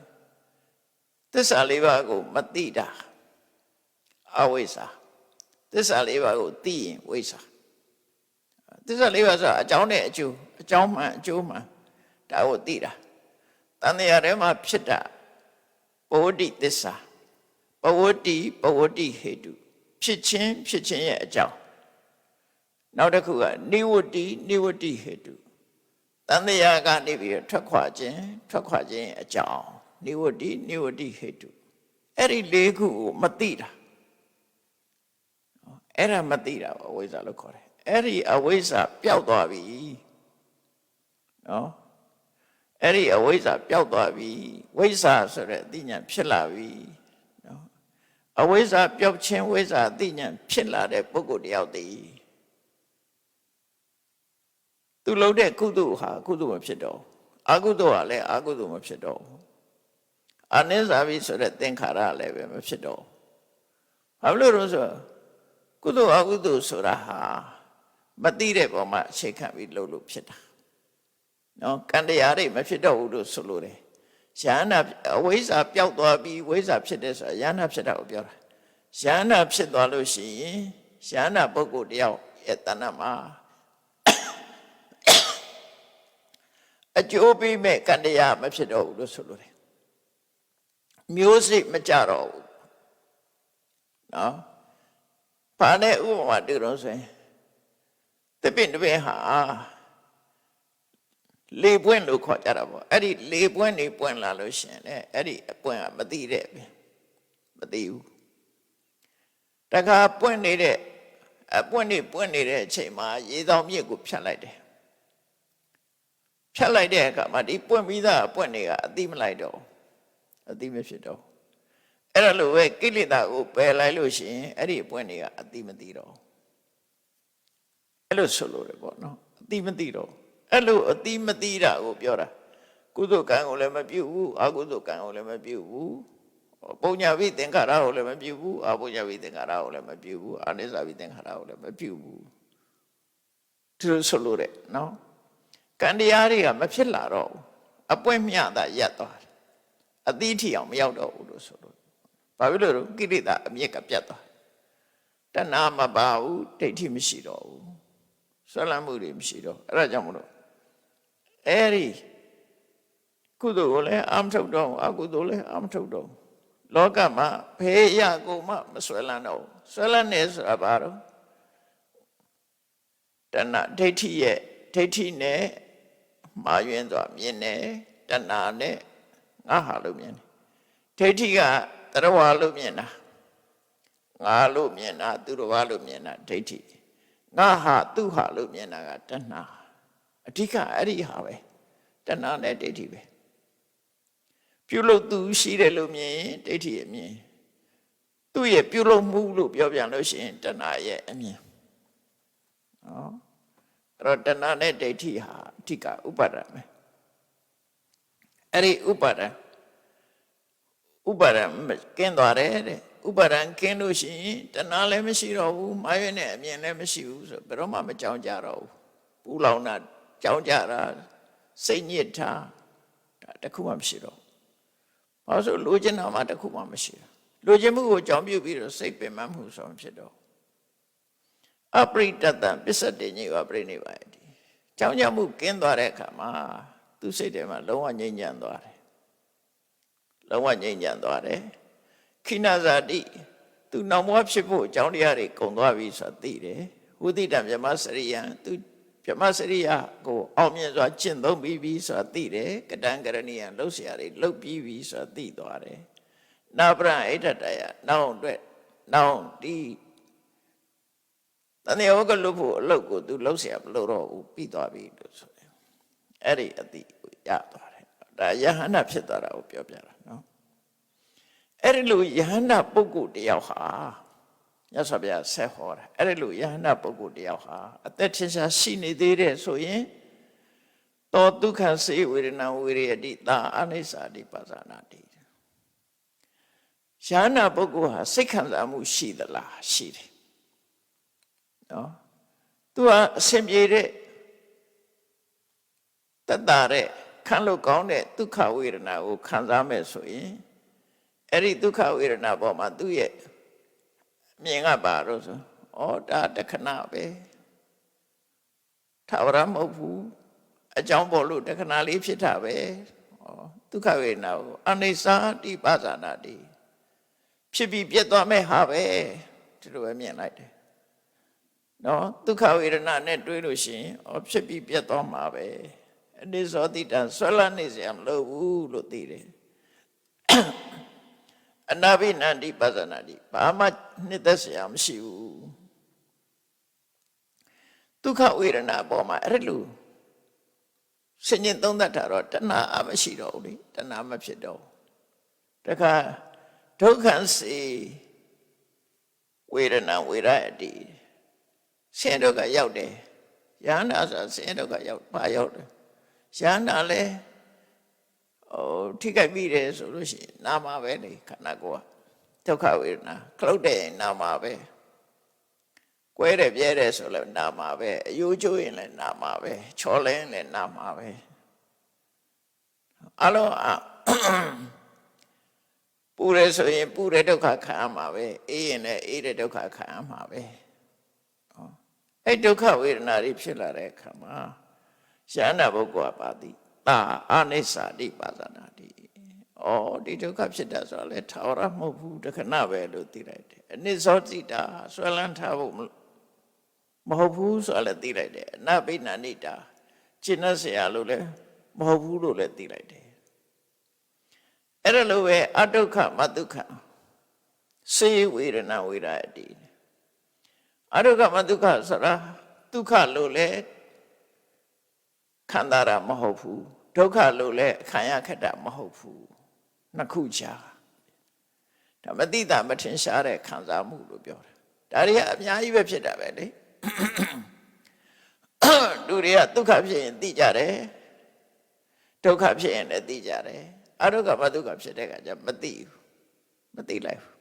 သစ္စာလေးပါးကိုမသိတာအဝိဇ္ဇာသစ္စာလေးပါးကိုသိရင်ဝိဇ္ဇာသစ္စာလေးပါးဆိုတာအကြောင်းနဲ့အကျိုးအကြောင်းမှန်အကျိုးမှန်ဒါကိုသိတာတန်တရားထဲမှာဖြစ်တာပဝတ္တိသစ္စာပဝတ္တိဟေတုဖြစ်ခြင်းရဲ့အကြောင်းနောက်တစ်ခုကနိဝတ္တိဟေတုတန်တရားကနေပြီးထွက်ခွာခြင်းရဲ့အကြောင်းနိဝတ္တိဟေတုအဲ့ဒီလေးခုကိုမသိတာအဲ့ဒါမသိတာအဝိဇ္ဇာလို့ခေါ်တယ်အဲ့ဒီအဝိဇ္ဇာပျောက်သွားပြီနော်အဲ့ဒီအဝိဇ္ဇာပျောက်သွားပြီဝိဇ္ဇာဆိုတဲ့အသိဉာဏ်ဖြစ်လာပြီနော်အဝိဇ္ဇာပျောက်ခြင်းဝိဇ္ဇာအသိဉာဏ်ဖြစ်လာတဲ့ပုဂ္ဂိုလ်တယောက်တည်းသူလုပ်တဲ့ကုသိုလ်ဟာကုသိုလ်မဖြစ်တော့အကုသိုလ်ဟာလည်းအကုသိုလ်မဖြစ်တော့အနိစ္စပြီဆိုတဲ့သင်္ခါရလည်းပဲမဖြစ်တော့ဘာလို့လဲဆိုကုသိုလ်အကုသိုလ်ဆိုတာဟာမသိတဲ့ပုံမှာအခြေခံပြီးလုပ်လို့ဖြစ်တာနော်ကံတရားတွေမဖြစ်တော့ဘူးလို့ဆိုလို့တယ်ယန္နာအဝိဇ္ဇာပျောက်သွားပြီးဝိဇ္ဇာဖြစ်တဲ့ဆိုတာယန္နာဖြစ်တာကိုပြောတာယန္နာဖြစ်သွားလို့ရှိရင်ယန္နာပုဂ္ဂိုလ်တယောက်ရဲ့တဏ္ဍမှာအကျိုးပေးမဲ့ကံတရားမဖြစ်တော့ဘူးလို့ဆိုလို့တယ်မျိုးစိတ်မကြတော့ဘူးနော်ဘာနဲ့ဥပမာတူတော့ဆိုရင်တပင်ဟာလေပွင့်လို့ခေါ်ကြတာပေါ့အဲ့ဒီလေပွင့်နေပွင့်လာလို့ရှင်လေအဲ့ဒီအပွင့်ကမသိတဲ့မသိဘူးတခါပွင့်နေတဲ့အပွင့်နေတဲ့အချိန်မှာရေတောင်မြစ်ကိုဖြတ်လိုက်တယ်ဖြတ်လိုက်တဲ့အခါမှာဒီပွင့်ပြီးသားအပွင့်တွေကအသိမလိုက်တော့အသိမဖြစ်တော့ အဲ့ဒါလိုပဲကိလေသာကိုပယ်လိုက်လို့ရှိရင်အဲ့ဒီအပွင့်တွေကအတိမသိတော့အဲ့လိုဆိုလို့ရပေါ့နော်အတိမသိတော့အဲ့လိုအတိမသိတာကိုပြောတာကုသိုလ်ကံကိုလည်းမပြုဘူးအကုသိုလ်ကံကိုလည်းမပြုဘူးပုံညာဝိသင်္ခါရကိုလည်းမပြုဘူးအပုံညာဝိသင်္ခါရကိုလည်းမပြုဘူးအာနိစ္စဝိသင်္ခါရကိုလည်းမပြုဘူးဒီလိုဆိုလို့တဲ့နော်ကံတရားတွေကမဖြစ်လာတော့ဘူးအပွင့်မျှတာရပ်သွားတယ်အတိထီအောင်မရောက်တော့ဘူးလို့ဆိုလို့ဘာဖြစ်လို့ကိလေသာအမြစ်ကပြတ်သွားတဏှာမပါဘူးဒိဋ္ဌိမရှိတော့ဘူးဆွဲလန်းမှုတွေမရှိတော့အဲ့ဒါကြောင့်မလို့အဲ့ဒီကုသိုလ်ကိုလည်းအာမထုတ်တော့အကုသိုလ်လည်းအာမထုတ်တော့လောကမှာဖေးရကိုမှမဆွဲလန်းတော့ဆွဲလန်းနေဆိုတာဘာတော့တဏှာဒိဋ္ဌိရဲ့ဒိဋ္ဌိနဲ့မှားယွင်းသွားမြင်တယ်တဏှာနဲ့ငါဟာလို့မြင်တယ်ဒိဋ္ဌိကတရဝါလို့မြင်တာငါလို့မြင်တာသူတော်ဘာလို့မြင်တာဒိဋ္ဌိငါဟာသူဟာလို့မြင်တာကတဏှာအဓိကအဲ့ဒီဟာပဲတဏှာနဲ့ဒိဋ္ဌိပဲပြုလုပ်သူရှိတယ်လို့မြင်ဒိဋ္ဌိရဲ့မြင်သူ့ရဲ့ပြုလုပ်မှုလို့ပြောပြန်လို့ရှိရင်တဏှာရဲ့အမြင်နော်အဲ့တော့တဏှာနဲ့ဒိဋ္ဌိဟာအဓိကဥပါဒံပဲအဲ့ဒီဥပါဒံကင်းသွားတယ်တဲ့ဥပါဒံကင်းလို့ရှိရင်တဏှာလည်းမရှိတော့ဘူးမာရွေးနဲ့အမြင်လည်းမရှိဘူးဆိုဘယ်တော့မှမကြောက်ကြတော့ဘူးပူလောင်တာကြောက်ကြတာစိတ်ညစ်တာဒါတခုမှမရှိတော့ဘာလို့ဆိုလိုချင်တာမှတခုမှမရှိဘူးလိုချင်မှုကိုကြောင်ပြုတ်ပြီးတော့စိတ်ပင်ပန်းမှုဆိုဖြစ်တော့အပရိတတံပစ္စတေညိဝပရိနိဗ္ဗာယတိကြောင်ကြမှုကင်းသွားတဲ့အခါမှာသူစိတ်ထဲမှာလုံးဝငြိမ်းချမ်းသွားတယ်လုံးဝငြိမ်းချမ်းသွားတယ်ခိနဇာတိသူနောက်ဘဝဖြစ်ဖို့အကြောင်းတရားတွေကုန်သွားပြီဆိုတာသိတယ်ဝိသိတံဗြဟ္မစရိယံသူဗြဟ္မစရိယကိုအောင်မြင်စွာကျင့်သုံးပြီးပြီဆိုတာသိတယ်ကတံကရဏီယံလှုပ်ရှားတွေလှုပ်ပြီးပြီဆိုတာသိသွားတယ်နာပရံဣဋ္ဌတယနောက်အတွက်နောက်ဒီတဏှာဝကလွတ်ဖို့အလုပ်ကိုသူလှုပ်ရှားမလို့တော့ဘူးပြီးသွားပြီလို့ဆိုတယ်အဲ့ဒီအတိကိုရသွားတယ်ဒါယဟန္တာဖြစ်သွားတာကိုပြောပြတာနော်အဲ့ဒီလိုယဟန္တာပုဂ္ဂိုလ်တယောက်ဟာမြတ်စွာဘုရားဆက်ဟောတာအဲ့ဒီလိုယဟန္တာပုဂ္ဂိုလ်တယောက်ဟာအသက်ထင်ရှားရှိနေသေးတဲ့ဆိုရင်သောဒုက္ခစေဝေဒနာဝေရတိသာအနိစ္စတိပါဇာနာတိယဟန္တာပုဂ္ဂိုလ်ဟာစိတ်ခံစားမှုရှိသလားရှိတယ်နော်သူကအစဉ်ပြေတဲ့တတ်တာတဲ့ခံလို့ကောင်းတဲ့ဒုက္ခဝေဒနာကိုခံစားမဲ့ဆိုရင်အဲ့ဒီဒုက္ခဝေဒနာပေါ်မှာသူ့ရဲ့မြင်ကပါတော့ဆိုဩဒါတခဏပဲထာဝရမဟုတ်ဘူးအကြောင်းပေါ်လို့တခဏလေးဖြစ်တာပဲဩဒုက္ခဝေဒနာကိုအနိစ္စတိပါဇာနာတိဖြစ်ပြီးပြတ်သွားမဲ့ဟာပဲဒီလိုပဲမြင်လိုက်တယ်နော်ဒုက္ခဝေဒနာနဲ့တွေးလို့ရှိရင်ဩဖြစ်ပြီးပြတ်သွားမှာပဲအနိစ္စတိတံဆွဲလန်းနေစရာမလိုဘူးလို့သိတယ်အနာဘိနန္တိပဇာနာတိဘာမှနှစ်သက်စရာမရှိဘူးဒုက္ခဝေဒနာပေါ်မှာအဲ့လိုဆင်ញင်သုံးသပ်တာတော့တဏှာအမရှိတော့ဘူးလေတဏှာမဖြစ်တော့တခါဒုက္ခစေဝေဒနာဝေရတိဆင်းရဲဒုက္ခရောက်တယ်ယန္တာဆိုဆင်းရဲဒုက္ခရောက်ပါရောက်တယ်ယန္တာလည်းထိခိုက်ပြီးတယ်ဆိုလို့ရှိရင်နာမှာပဲလေခန္ဓာကိုယ်ကဒုက္ခဝေဒနာခလုတ်တယ်နာမှာပဲကွဲတယ်ပြဲတယ်ဆိုလည်းနာမှာပဲအယိုးကျိုးရင်လည်းနာမှာပဲချော်လဲလည်းနာမှာပဲအလုံးပူတယ်ဆိုရင်ပူတဲ့ဒုက္ခခံရမှာပဲအေးရင်လည်းအေးတဲ့ဒုက္ခခံရမှာပဲအဲ့ဒုက္ခဝေဒနာတွေဖြစ်လာတဲ့အခါမှာယန္တာပုဂ္ဂိုလ်ကပါသည်သာအနိစ္စတိပါဇာနာတိဒီဒုက္ခဖြစ်တာဆိုတော့လေထာဝရမဟုတ်ဘူးတခဏပဲလို့သိလိုက်တယ်အနိစ္စတိတာဆွဲလန်းထားဖို့မဟုတ်ဘူးဆိုတော့လည်းသိလိုက်တယ်အနဘိနန္တိတာကျင့်တ်เสียလို့လည်းမဟုတ်ဘူးလို့လည်းသိလိုက်တယ်အဲ့ဒါလိုပဲအဒုက္ခမဒုက္ခစေဝေဒနာဝေရတိအဒုက္ခမဒုက္ခဆိုတာဒုက္ခလို့လည်းခံစားတာမဟုတ်ဘူးဒုက္ခလို့လည်းခံရခက်တာမဟုတ်ဘူးနှစ်ခုကြာ ဒါမသိတာမထင်ရှားတဲ့ခံစားမှုလို့ပြောတာဒါတွေကအများကြီးပဲဖြစ်တာပဲလေလူတွေကဒုက္ခဖြစ်ရင်သိကြတယ်ဒုက္ခဖြစ်ရင်လည်းသိကြတယ်အဒုက္ခမဒုက္ခဖြစ်တဲ့အခါကျမသိဘူးမသိလိုက်ဘူး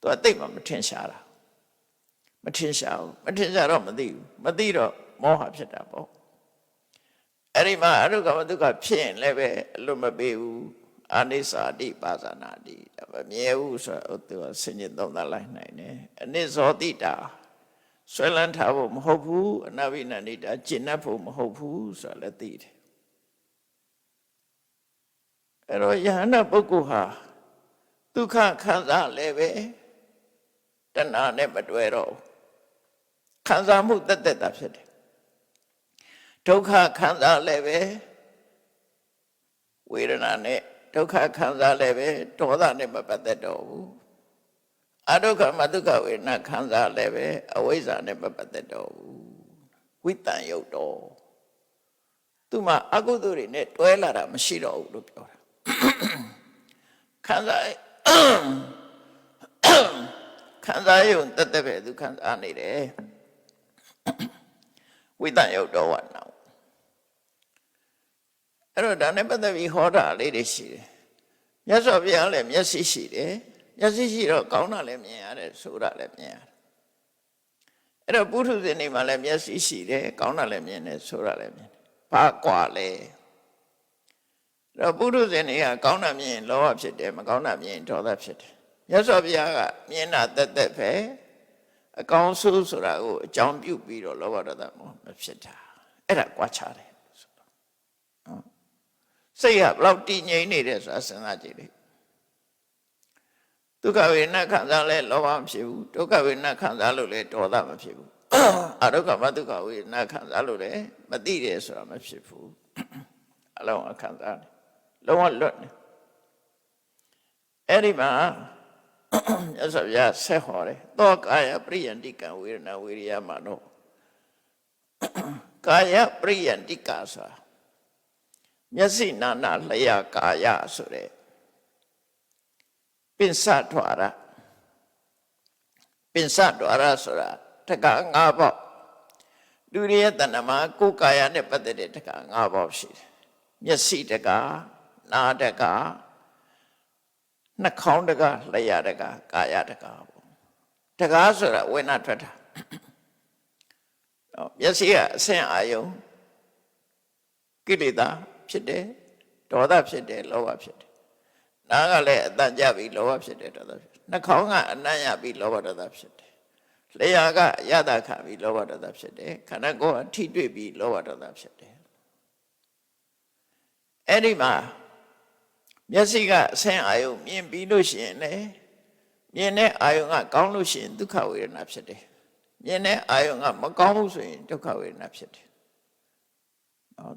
သူကသိမှမထင်ရှားတာမထင်ရှားဘူးမထင်ရှားတော့မသိဘူးမသိတော့မောဟဖြစ်တာပေါ့အဲ့ဒီမှာအဒုက္ခမဒုက္ခဖြစ်ရင်လည်းပဲအလွတ်မပေးဘူးအနိစ္စတိပါဇာနာတိမမြဲဘူးဆိုတော့သူကဆင်ញင်သုံးသပ်လိုက်နိုင်တယ်အနိစ္စတိတာဆွဲလန်းထားဖို့မဟုတ်ဘူးအနဘိနန္ဒိတာကျင့်တတ်ဖို့မဟုတ်ဘူးဆိုတာလည်းသိတယ်အဲ့တော့ယဟန္တာပုဂ္ဂိုလ်ဟာဒုက္ခခံစားလည်းပဲတဏှာနဲ့မတွဲတော့ခံစားမှုတက်တက်တာဖြစ်တယ်ဒုက္ခခံစားလည်းပဲဝေဒနာနဲ့ဒုက္ခခံစားလည်းပဲဒေါသနဲ့မပတ်သက်တော့ဘူးအဒုက္ခမဒုက္ခဝေဒနာခံစားလည်းပဲအဝိဇ္ဇာနဲ့မပတ်သက်တော့ဘူးဝိတံယုတ်တော့သူမှအကုသိုလ်တွေနဲ့တွဲလာတာမရှိတော့ဘူးလို့ပြောတာခံစားယုံတက်တက်ပဲသူခံစားနေတယ်ဝိတံယုတ်တော့ဝနာအဲ့တော့ဒါနဲ့ပတ်သက်ပြီးဟောတာလေးတွေရှိတယ်မြတ်စွာဘုရားလည်းမျက်စိရှိတယ်မျက်စိရှိတော့ကောင်းတာလည်းမြင်ရတယ်ဆိုတာလည်းမြင်ရတယ်အဲ့တော့ပုထုဇဉ်တွေမှာလည်းမျက်စိရှိတယ်ကောင်းတာလည်းမြင်တယ်ဆိုတာလည်းမြင်တယ်ဘာကွာလဲအဲ့တော့ပုထုဇဉ်တွေကကောင်းတာမြင်ရင်လောဘဖြစ်တယ်မကောင်းတာမြင်ရင်ဒေါသဖြစ်တယ်မြတ်စွာဘုရားကမြင်တာတက်တက်ပဲအကောင်းဆိုးဆိုတာကိုအကြောင်းပြုပြီးတော့လောဘဒေါသမဖြစ်တာအဲ့ဒါကွာခြားတယ်စိတ်ကဘလောက်တည်ငြိမ်နေတယ်ဆိုတာစဉ်းစားကြည့်လေဒုက္ခဝေဒနာခံစားလဲလောဘမဖြစ်ဘူးဒုက္ခဝေဒနာခံစားလို့လဲဒေါသမဖြစ်ဘူးအဒုက္ခမဒုက္ခဝေဒနာခံစားလို့လဲမသိတယ်ဆိုတာမဖြစ်ဘူးအလုံးအခံစားတယ်လုံးဝလွတ်တယ်အဲ့ဒီမှာမြတ်စွာဘုရားဆက်ဟောတယ်သောကာယပရိယန္တိကံဝေဒနာဝေရိယမနောကာယပရိယန္တိကဆိုတာမျက်စိနာနာလျှာကာယဆိုတဲ့ပင်စထွာရပင်စထွာရဆိုတာတက္က၅ပေါက်လူတွေရဲ့တဏ္ဍမှာကိုယ်ကာယနဲ့ပတ်သက်တဲ့တက္က၅ပေါက်ရှိတယ်မျက်စိတက္ကနာတက္ကနှာခေါင်းတက္ကလျှာတက္ကကာယတက္ကပေါ့တက္ကဆိုတာဝေဒနာထွက်တာမျက်စိကအဆင့်အာယုံကိလေသာဖြစ်တယ်ဒေါသဖြစ်တယ်လောဘဖြစ်တယ်နားကလည်းအတန်ကြပြီးလောဘဖြစ်တယ်ဒေါသဖြစ်တယ်နှာခေါင်းကအနံ့ရပြီးလောဘဒေါသဖြစ်တယ်လျှာကအယတခံပြီးလောဘဒေါသဖြစ်တယ်ခန္ဓာကိုယ်ကထိတွေ့ပြီးလောဘဒေါသဖြစ်တယ်အဲ့ဒီမှာမျက်စိကအဆင်းအာယုံမြင်ပြီးလို့ရှိရင်လေမြင်တဲ့အာယုံကကောင်းလို့ရှိရင်ဒုက္ခဝေဒနာဖြစ်တယ်မြင်တဲ့အာယုံကမကောင်းဘူးဆိုရင်ဒုက္ခဝေဒနာဖြစ်တယ်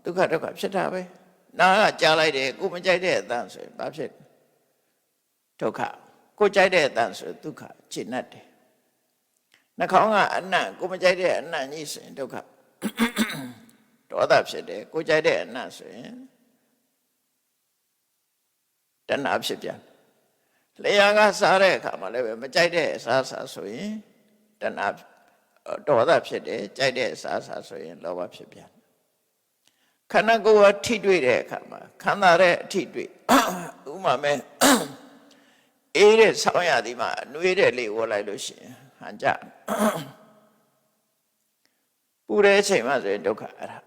ဒုက္ခဖြစ်တာပဲနားကကြားလိုက်တယ်ကိုမကြိုက်တဲ့အတန်ဆိုရင်ဘာဖြစ်ဒုက္ခကိုကြိုက်တဲ့အတန်ဆိုဒုက္ခကျင့်တတ်တယ်နှာခေါင်းကအနံ့ကိုမကြိုက်တဲ့အနံ့ကြီးဆိုရင်ဒုက္ခဒေါသဖြစ်တယ်ကိုကြိုက်တဲ့အနံ့ဆိုရင်တဏှာဖြစ်ပြန်လျှာကစားတဲ့အခါမှာလည်းပဲမကြိုက်တဲ့အစားဆိုရင်တဏှာဒေါသဖြစ်တယ်ကြိုက်တဲ့အစားဆိုရင်လောဘဖြစ်ပြန်ခန္ဓာကိုယ်ကထိတွေ့တဲ့အခါမှာခန္ဓာရဲ့အထိတွေ့ဥမာမဲ့အေးတဲ့ဆောင်းရသည်မှာနှွေးတဲ့လေဝတ်လိုက်လို့ရှိရင်ဟန်ကြပူတဲ့အချိန်မှဆိုရင်ဒုက္ခအဲ့ဒါ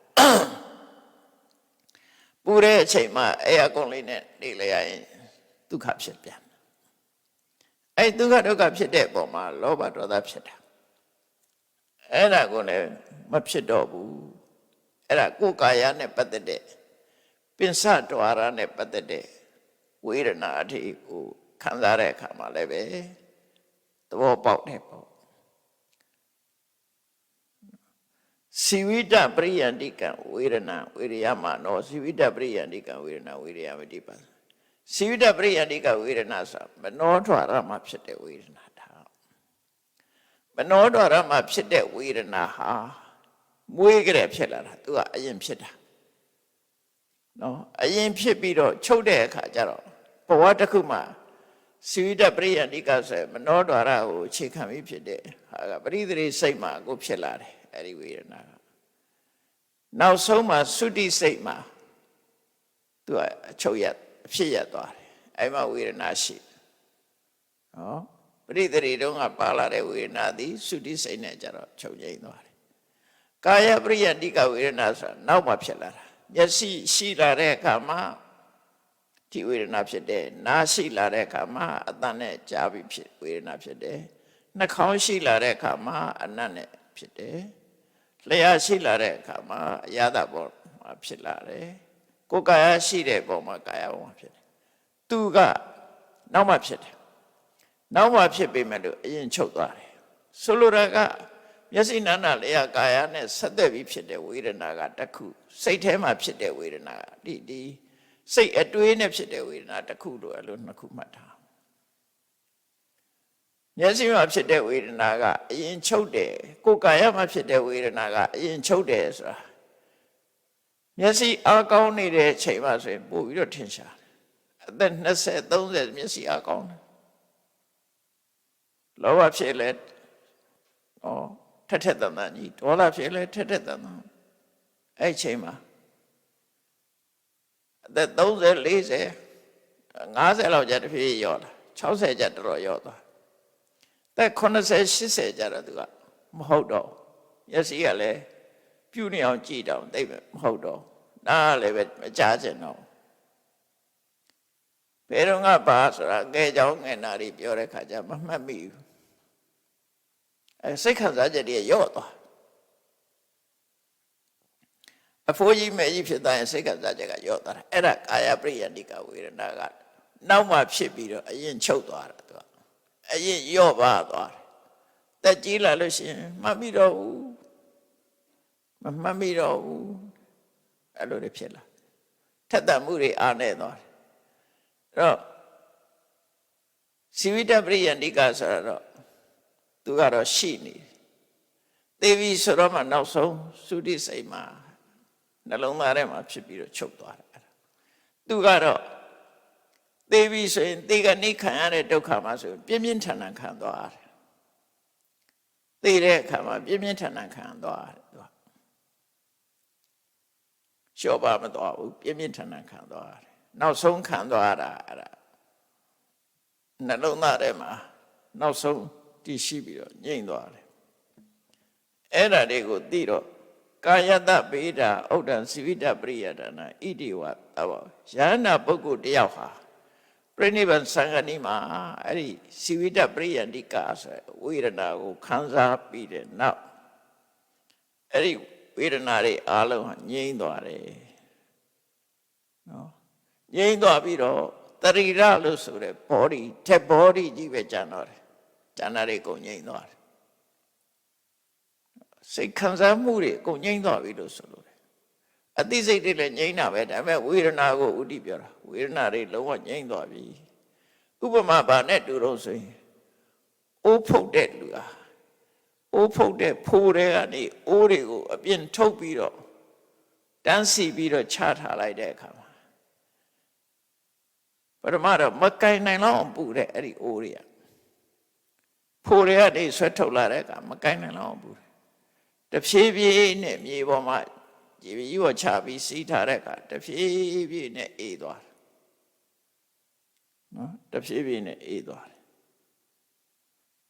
ပူတဲ့အချိန်မှအေးအကုန်လေးနဲ့နေလိုက်ရရင်ဒုက္ခဖြစ်ပြန်အဲ့ဒုက္ခဖြစ်တဲ့ပုံမှာလောဘဒေါသဖြစ်တာအဲ့ဒါကိုလည်းမဖြစ်တော့ဘူးအဲ့ဒါကိုယ်ကာယနဲ့ပတ်သက်တဲ့ပင်စဒွါရနဲ့ပတ်သက်တဲ့ဝေဒနာအထိကိုခံစားတဲ့အခါမှာလည်းပဲသဘောပေါက်တယ်ပေါ့စီဝိတပရိယန္တိကံဝေဒနာဝေရိယမနောစီဝိတပရိယန္တိကံဝေဒနာဝေရိယမတိပါစီဝိတပရိယန္တိကဝေဒနာဆိုမနောဒွါရမှာဖြစ်တဲ့ဝေဒနာဒါမနောဒွါရမှာဖြစ်တဲ့ဝေဒနာဟာမွေးကြတဲ့ဖြစ်လာတာသူကအရင်ဖြစ်တာ နော်အရင်ဖြစ်ပြီးတော့ချုပ်တဲ့အခါကျတော့ဘဝတစ်ခုမှာစီဝိတပရိယန္တိကဆိုမနောဒွါရကိုအခြေခံပြီးဖြစ်တဲ့ဟာကပရိသေရိစိတ်မှာကိုဖြစ်လာတယ်အဲ့ဒီဝေဒနာကနောက်ဆုံးမှာသုတိစိတ်မှာသူကအချုပ်ရအဖြစ်ရသွားတယ်အဲ့မှာဝေဒနာရှိနော်ပရိသေရိတုန်းကပါလာတဲ့ဝေဒနာသည်သုတိစိတ်နဲ့ကြတော့ချုပ်ငြိမ်းသွားတယ်ကာယပရိယန္တိကဝေဒနာဆိုတာနောက်မှဖြစ်လာတာမျက်စိရှိလာတဲ့အခါမှာဒီဝေဒနာဖြစ်တယ်နားရှိလာတဲ့အခါမှာအသံနဲ့ကြားပြီးဖြစ်ဝေဒနာဖြစ်တယ်နှာခေါင်းရှိလာတဲ့အခါမှာအနံ့နဲ့ဖြစ်တယ်လျှာရှိလာတဲ့အခါမှာအရသာပေါ်မှာဖြစ်လာတယ်ကိုယ်ကာယရှိတဲ့ပုံမှာကာယပေါ်မှာဖြစ်တယ်သူကနောက်မှဖြစ်တယ်နောက်မှဖြစ်ပေမဲ့လို့အရင်ချုပ်သွားတယ်ဆိုလိုတာကမျက်စိနာနာလျှာကာယနဲ့ဆက်သက်ပြီးဖြစ်တဲ့ဝေဒနာကတစ်ခုစိတ်ထဲမှာဖြစ်တဲ့ဝေဒနာကဒီစိတ်အတွေးနဲ့ဖြစ်တဲ့ဝေဒနာတစ်ခုလို့အဲ့လိုနှစ်ခုမှတ်ထားမျက်စိမှာဖြစ်တဲ့ဝေဒနာကအရင်ချုပ်တယ်ကိုယ်ကာယမှာဖြစ်တဲ့ဝေဒနာကအရင်ချုပ်တယ်ဆိုတာမျက်စိအားကောင်းနေတဲ့အချိန်မှာဆိုရင်ပို့ပြီးတော့ထင်ရှားအသက်20 30မျက်စိအားကောင်းတယ်လောဘဖြစ်လဲထက်ထက်တန်တန်ကြီးဒေါသဖြစ်လဲထက်ထက်တန်တန်အဲ့ချိန်မှာအသက်30 40 50လောက်ကြာတဖြည်းရော့လာ60ကြာတော်ရော့သွားသက်80 80ကြာတော့သူကမဟုတ်တော့မျက်စိကလည်းပြုနေအောင်ကြည့်တော့သိမဟုတ်တော့နားလည်းပဲမကြားချင်တော့ဘယ်တော့ကပါဆိုတာငယ်ကြောင်ငယ်နာတွေပြောတဲ့ခါကျမမှတ်မိဘူးစိတ်ခံစားချက်တွေရော့သွားအဖိုးကြီးမဲကြီးဖြစ်သွားရင်စိတ်ခံစားချက်ကရော့သွားတယ်အဲ့ဒါကာယပရိယန္တိကဝေဒနာကနောက်မှဖြစ်ပြီးတော့အရင်ချုပ်သွားတာသူကအရင်ရော့ပါသွားတယ်တက်ကြီးလာလို့ရှိရင်မှတ်မိတော့ဘူးမမှတ်မိတော့ဘူးအဲ့လိုတွေဖြစ်လာထက်သန်မှုတွေအားနေသွားတယ်အဲ့တော့စီဝိတပရိယန္တိကဆိုတော့သူကတော့ရှိနေသေပြီဆိုတော့မှနောက်ဆုံးသုတိစိတ်မှာနှလုံးသားထဲမှာဖြစ်ပြီးတော့ချုပ်သွားတယ်သူကတော့သေပြီဆိုရင်သေကနေခံရတဲ့ဒုက္ခမှာဆိုရင်ပြင်းပြင်းထန်ထန်ခံသွားတယ်သေတဲ့အခါမှာပြင်းပြင်းထန်ထန်ခံသွားတယ်သူကလျှော့ပါမသွားဘူးပြင်းပြင်းထန်ထန်ခံသွားတယ်နောက်ဆုံးခံသွားတာအဲ့ဒါနှလုံးသားထဲမှာနောက်ဆုံးတည်ရှိပြီးတော့ငြိမ့်သွားတယ်အဲ့ဒါတွေကိုသိတော့ကာယတပေတာဥဒ္ဒံစီဝိတပရိယဒနာဣတိဝသဘောယန္နာပုဂ္ဂိုလ်တယောက်ဟာပြိဋိဘံသံဃာနီမှာအဲ့ဒီစီဝိတပရိယန္တိကဆိုဝေဒနာကိုခံစားပြီးတဲ့နောက်အဲ့ဒီဝေဒနာတွေအားလုံးဟာငြိမ့်သွားတယ်နော်ငြိမ့်သွားပြီးတော့တရိရလို့ဆိုတဲ့ body ထက် body ကြီးပဲကျန်တော့တယ်ကျန်တာတွေကုန်ငြိမ့်သွားတယ်စိတ်ခံစားမှုတွေကုန်ငြိမ့်သွားပြီလို့ဆိုလို့တယ်အသိစိတ်တွေလည်းငြိမ့်တာပဲဒါပေမဲ့ဝေဒနာကိုဥတည်ပြောတာဝေဒနာတွေလုံးဝငြိမ့်သွားပြီဥပမာဘာနဲ့တူတော့ဆိုရင်အိုးဖုတ်တဲ့လူဟာအိုးဖုတ်တဲ့ဖိုးတွေကနေအိုးတွေကိုအပြင်ထုတ်ပြီးတော့တန်းစီပြီးတော့ချထားလိုက်တဲ့အခါမှာပထမတော့မကင်နိုင်လောက်အောင်ပူတဲ့အဲ့ဒီအိုးတွေကဖိုးတွေကနေဆွဲထုတ်လာတဲ့အခါမကင်နိုင်လောက်အောင်ပူတယ်တဖြည်းဖြည်းနဲ့မြေပေါ်မှာဒီကြီးကိုချပြီးစီးထားတဲ့အခါတဖြည်းဖြည်းနဲ့အေးသွားတယ်နော်တဖြည်းဖြည်းနဲ့အေးသွားတယ်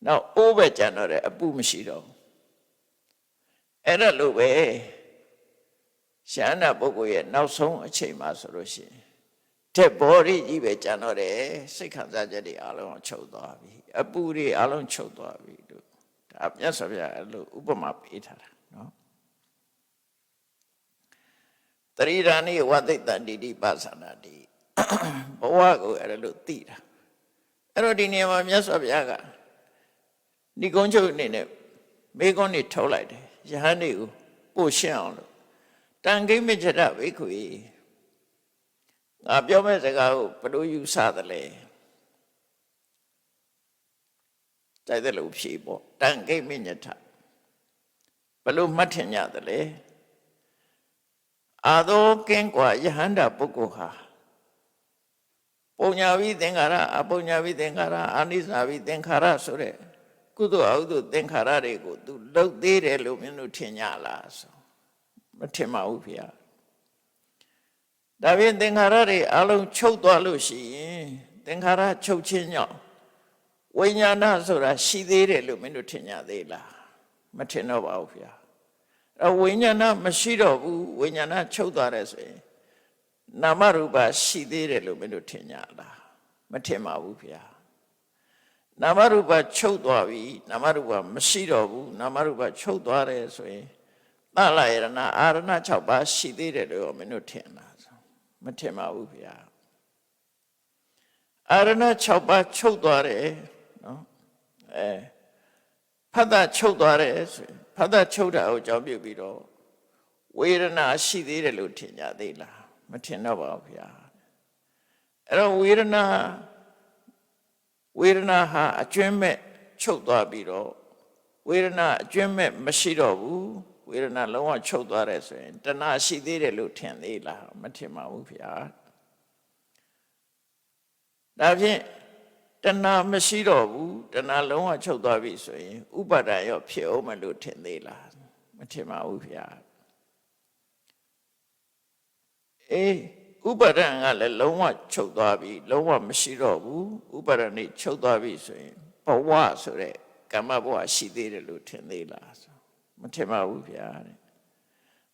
နောက်အိုးပဲကျန်တော့တယ်အပူမရှိတော့ဘူးအဲ့ဒါလိုပဲရှန္ဒပုဂ္ဂိုလ်ရဲ့နောက်ဆုံးအချိန်မှာဆိုလို့ရှိရင်တဲ့ဘောဓိကြီးပဲကျန်တော့တယ်စိတ်ခံစားချက်တွေအလုံးချုပ်သွားပြီအပူတွေအလုံးချုပ်သွားပြီလို့ဒါမြတ်စွာဘုရားအဲ့လိုဥပမာပေးထားတာနော်တရိဒာနိဝသိတံတိတိပါသနာတိဘဝကိုအဲ့လိုသိတာအဲ့တော့ဒီနေရာမှာမြတ်စွာဘုရားကဒီကုန်းချုပ်အနေနဲ့မေကွန်းနေထုတ်လိုက်တယ်ယဟန်တွေကိုပို့ရှင်းအောင်လို့တန်ခိမစ္ဆဒဘိက္ခုငါပြောမဲ့စကားကိုဘယ်လိုယူဆသလဲတိုက်တယ်လို့ဖြေပေါ့တန်ခိမညထဘယ်လိုမှတ်ထင်ကြသလဲ အာသောကင်းกว่าယဟန္တာပုဂ္ဂိုလ်ဟာပုံညာဝိသင်္ခါရအပုံညာဝိသင်္ခါရအာနိစ္စဝိသင်္ခါရဆိုတဲ့ကုသိုလ်အကုသိုလ်သင်္ခါရတွေကိုသူလှုပ်သေးတယ်လို့မင်းတို့ထင်ကြလားဆိုမထင်ပါဘူးဗျာဒါဖြင့်သင်္ခါရတွေအလုံးချုပ်သွားလို့ရှိရင်သင်္ခါရချုပ်ခြင်းကြောင့်ဝိညာဏဆိုတာရှိသေးတယ်လို့မင်းတို့ထင်ကြသေးလားမထင်တော့ပါဘူးဗျာအဲဝိညာဏမရှိတော့ဘူးဝိညာဏချုပ်သွားတယ်ဆိုရင်နာမရူပရှိသေးတယ်လို့မင်းတို့ထင်ကြလားမထင်ပါဘူးဗျာနာမရူပချုပ်သွားပြီနာမရူပမရှိတော့ဘူးနာမရူပချုပ်သွားတယ်ဆိုရင်သလယရဏအာရဏ6ပါးရှိသေးတယ်လို့မင်းတို့ထင်လားမထင်ပါဘူးဗျာအာရဏ6ပါးချုပ်သွားတယ်နော်ဖတ်တာချုပ်သွားတယ်ဆိုရင်ဖတ်တာချုပ်တာကိုကြောင်းပြုပြီးတော့ဝေဒနာရှိသေးတယ်လို့ထင်ကြသေးလားမထင်တော့ပါဘူးဗျာအဲ့တော့ဝေဒနာဟာအကျွမ်းမဲ့ချုပ်သွားပြီးတော့ဝေဒနာအကျွမ်းမဲ့မရှိတော့ဘူးဝေဒနာလုံးဝချုပ်သွားတယ်ဆိုရင်တဏှာရှိသေးတယ်လို့ထင်သေးလားမထင်ပါဘူးဗျာဒါဖြင့်တဏှာမရှိတော့ဘူးတဏှာလုံးဝချုပ်သွားပြီဆိုရင်ဥပါဒံရောဖြစ်အောင်မလို့ထင်သေးလားမထင်ပါဘူးဗျာဥပါဒံကလည်းလုံးဝချုပ်သွားပြီလုံးဝမရှိတော့ဘူးဥပါဒံนี่ချုပ်သွားပြီဆိုရင်ဘဝဆိုတဲ့ကမ္မဘဝရှိသေးတယ်လို့ထင်သေးလားမထင်ပါဘူးဗျာတဲ့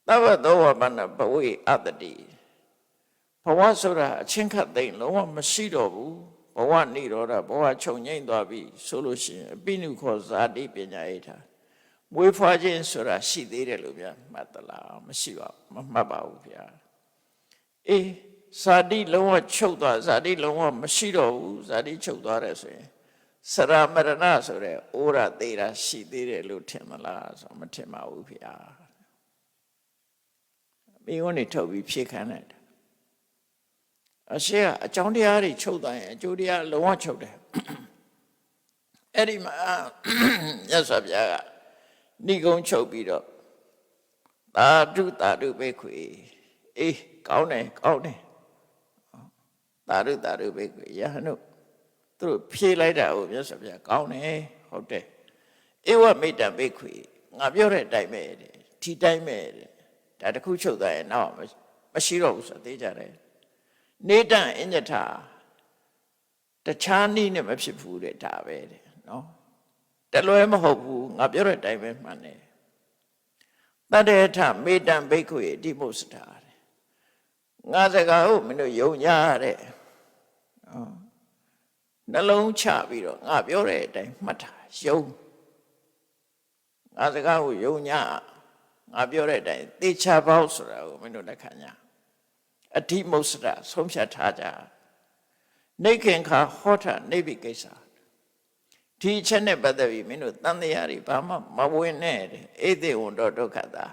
သဗ္ဗသောဝပနဘဝေအတ္တိဘဝဆိုတာအချင်းခတ်သိမ့်လုံးဝမရှိတော့ဘူးဘဝနိရောဓဘဝချုပ်ငိမ့်သွားပြီဆိုလို့ရှိရင်အပိနုခောဇာတိပညာဣထာမွေးဖွားခြင်းဆိုတာရှိသေးတယ်လို့ဗျာမှတ်သလားမရှိပါဘူးမမှတ်ပါဘူးဗျာဇာတိလုံးဝချုပ်သွားဇာတိလုံးဝမရှိတော့ဘူးဇာတိချုပ်သွားတယ်ဆိုရင်စရမရဏဆိုတဲ့ဩရသေးတာရှိသေးတယ်လို့ထင်မလားဆိုမထင်ပါဘူးဗျာမိဝန်းနေထုတ်ပြီးဖြေခံလိုက်တာအရှိကအကြောင်းတရားတွေချုပ်သွားရင်အကျိုးတရားလုံးဝချုပ်တယ်အဲ့ဒီမှာမြတ်စွာဘုရားကဏိကုံးချုပ်ပြီးတော့သာဓုသာဓုဘိက္ခွေကောင်းတယ်ကောင်းတယ်သာဓုသာဓုဘိက္ခွေယဟန်တို့သူတို့ဖြေလိုက်တာကိုမြတ်စွာဘုရားကောင်းတယ်ဟုတ်တယ်ဧဝမိတ္တဘိက္ခွေငါပြောတဲ့အတိုင်းပဲဒီတိုင်းပဲဒါတခုချုပ်သွားရင်တော့မရှိတော့ဘူးဆိုသိကြတယ်နေတံအညထတခြားနည်းနဲ့မဖြစ်ဘူးတဲ့ဒါပဲတဲ့နော်တလွဲမဟုတ်ဘူးငါပြောတဲ့အတိုင်းပဲမှန်တယ်တတ္တေထမေတ္တံဘိက္ခွေတိမုစတာတဲ့ငါစကားကိုမင်းတို့ယုံကြတဲ့နှလုံးချပြီးတော့ငါပြောတဲ့အတိုင်းမှတ်တာယုံငါစကားကိုယုံကြငါပြောတဲ့အတိုင်းသေချာပေါက်ဆိုတာကိုမင်းတို့လက်ခံကြအဓိမုစတာဆုံးဖြတ်ထားကြနေခင်ခါဟောထနေပြီကိစ္စဒီချက်နဲ့ပတ်သက်ပြီးမင်းတို့တန်တရားတွေဘာမှမဝင်နဲ့ဧသေဝန္တောဒုက္ခတာ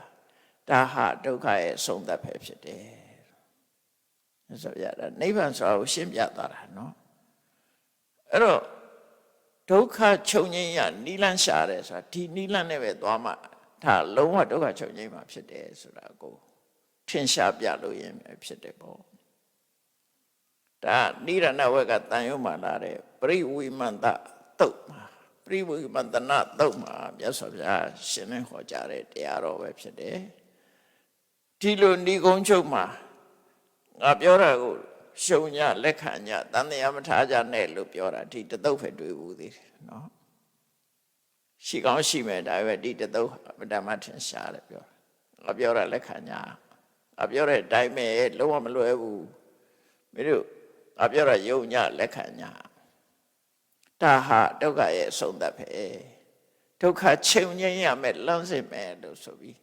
ဒါဟာဒုက္ခရဲ့အဆုံးသတ်ပဲဖြစ်တယ်ဆိုရတာနိဗ္ဗာန်ဆိုတာကိုရှင်းပြသွားတာနော်အဲ့တော့ဒုက္ခချုပ်ငြိမ်းရနိလန့်ရှာတယ်ဆိုတာဒီနိလန့်နဲ့ပဲသွားမှဒါလုံးဝဒုက္ခချုပ်ငြိမ်းမှာဖြစ်တယ်ဆိုတာကိုထင်ရှားပြလို့ရင်ဖြစ်တယ်ပေါ့ဒါနိရဏဝက်ကတန်ရုံမှလာတဲ့ပရိဝိမန္တတုတ်မှာပရိဝိမန္တနာတုတ်မှာမြတ်စွာဘုရားရှင်းလင်းဟောကြားတဲ့တရားတော်ပဲဖြစ်တယ်ဒီလိုဏိကုံးချုပ်မှာငါပြောတာကိုရှုံညလက်ခံညတန်တရားမထားကြနဲ့လို့ပြောတာဒီတသုတ်ပဲတွေ့ဘူးသေးတယ်နော်ရှိကောင်းရှိမယ်ဒါပဲဒီတသုတ်မတမထင်ရှားတယ်ပြောငါပြောတာလက်ခံညငါပြောတဲ့အတိုင်းပဲလုံးဝမလွယ်ဘူးမင်းတို့ငါပြောတာယုံညလက်ခံညဒါဟာဒုက္ခရဲ့အဆုံးသတ်ပဲဒုက္ခချုပ်ငြိမ်းရမယ်လမ်းစဉ်ပဲလို့ဆိုပြီး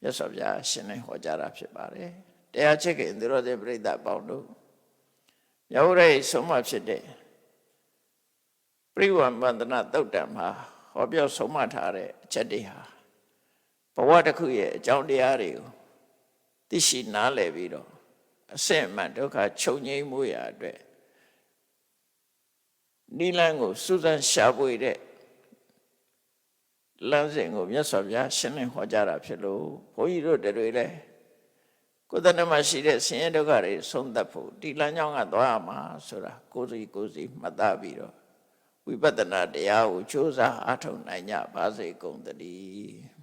မြတ်စွာဘုရားရှင်းလင်းဟောကြားတာဖြစ်ပါတယ်တရားချစ်ခင်သူတော်စင်ပြိဿပေါင်းတို့မြတ်ဝရဆုံးမဖြစ်တဲ့ပရိဝမန္တနာသုတ်တံမှာဟောပြောဆုံးမထားတဲ့အချက်တွေဟာဘဝတစ်ခုရဲ့အကြောင်းတရားတွေကိုသိရှိနားလည်ပြီးတော့အစစ်အမှန်ဒုက္ခချုပ်ငြိမ်းမှုရာအတွက်နိလန်းကိုစူးစမ်းရှာဖွေတဲ့လမ်းစဉ်ကိုမြတ်စွာဘုရားရှင်းလင်းဟောကြားတာဖြစ်လို့ဘုန်းကြီးတို့တွေလည်း ကိုယ်တဏ္ဍမှာရှိတဲ့ဆင်းရဲဒုက္ခတွေဆုံးသက်ဖို့ဒီလမ်းကြောင်းကသွားရမှာဆိုတာကိုယ်စီမှတ်သားပြီးတော့ဝိပဿနာတရားကိုကြိုးစားအားထုတ်နိုင်ကြပါစေကုန်သတည်း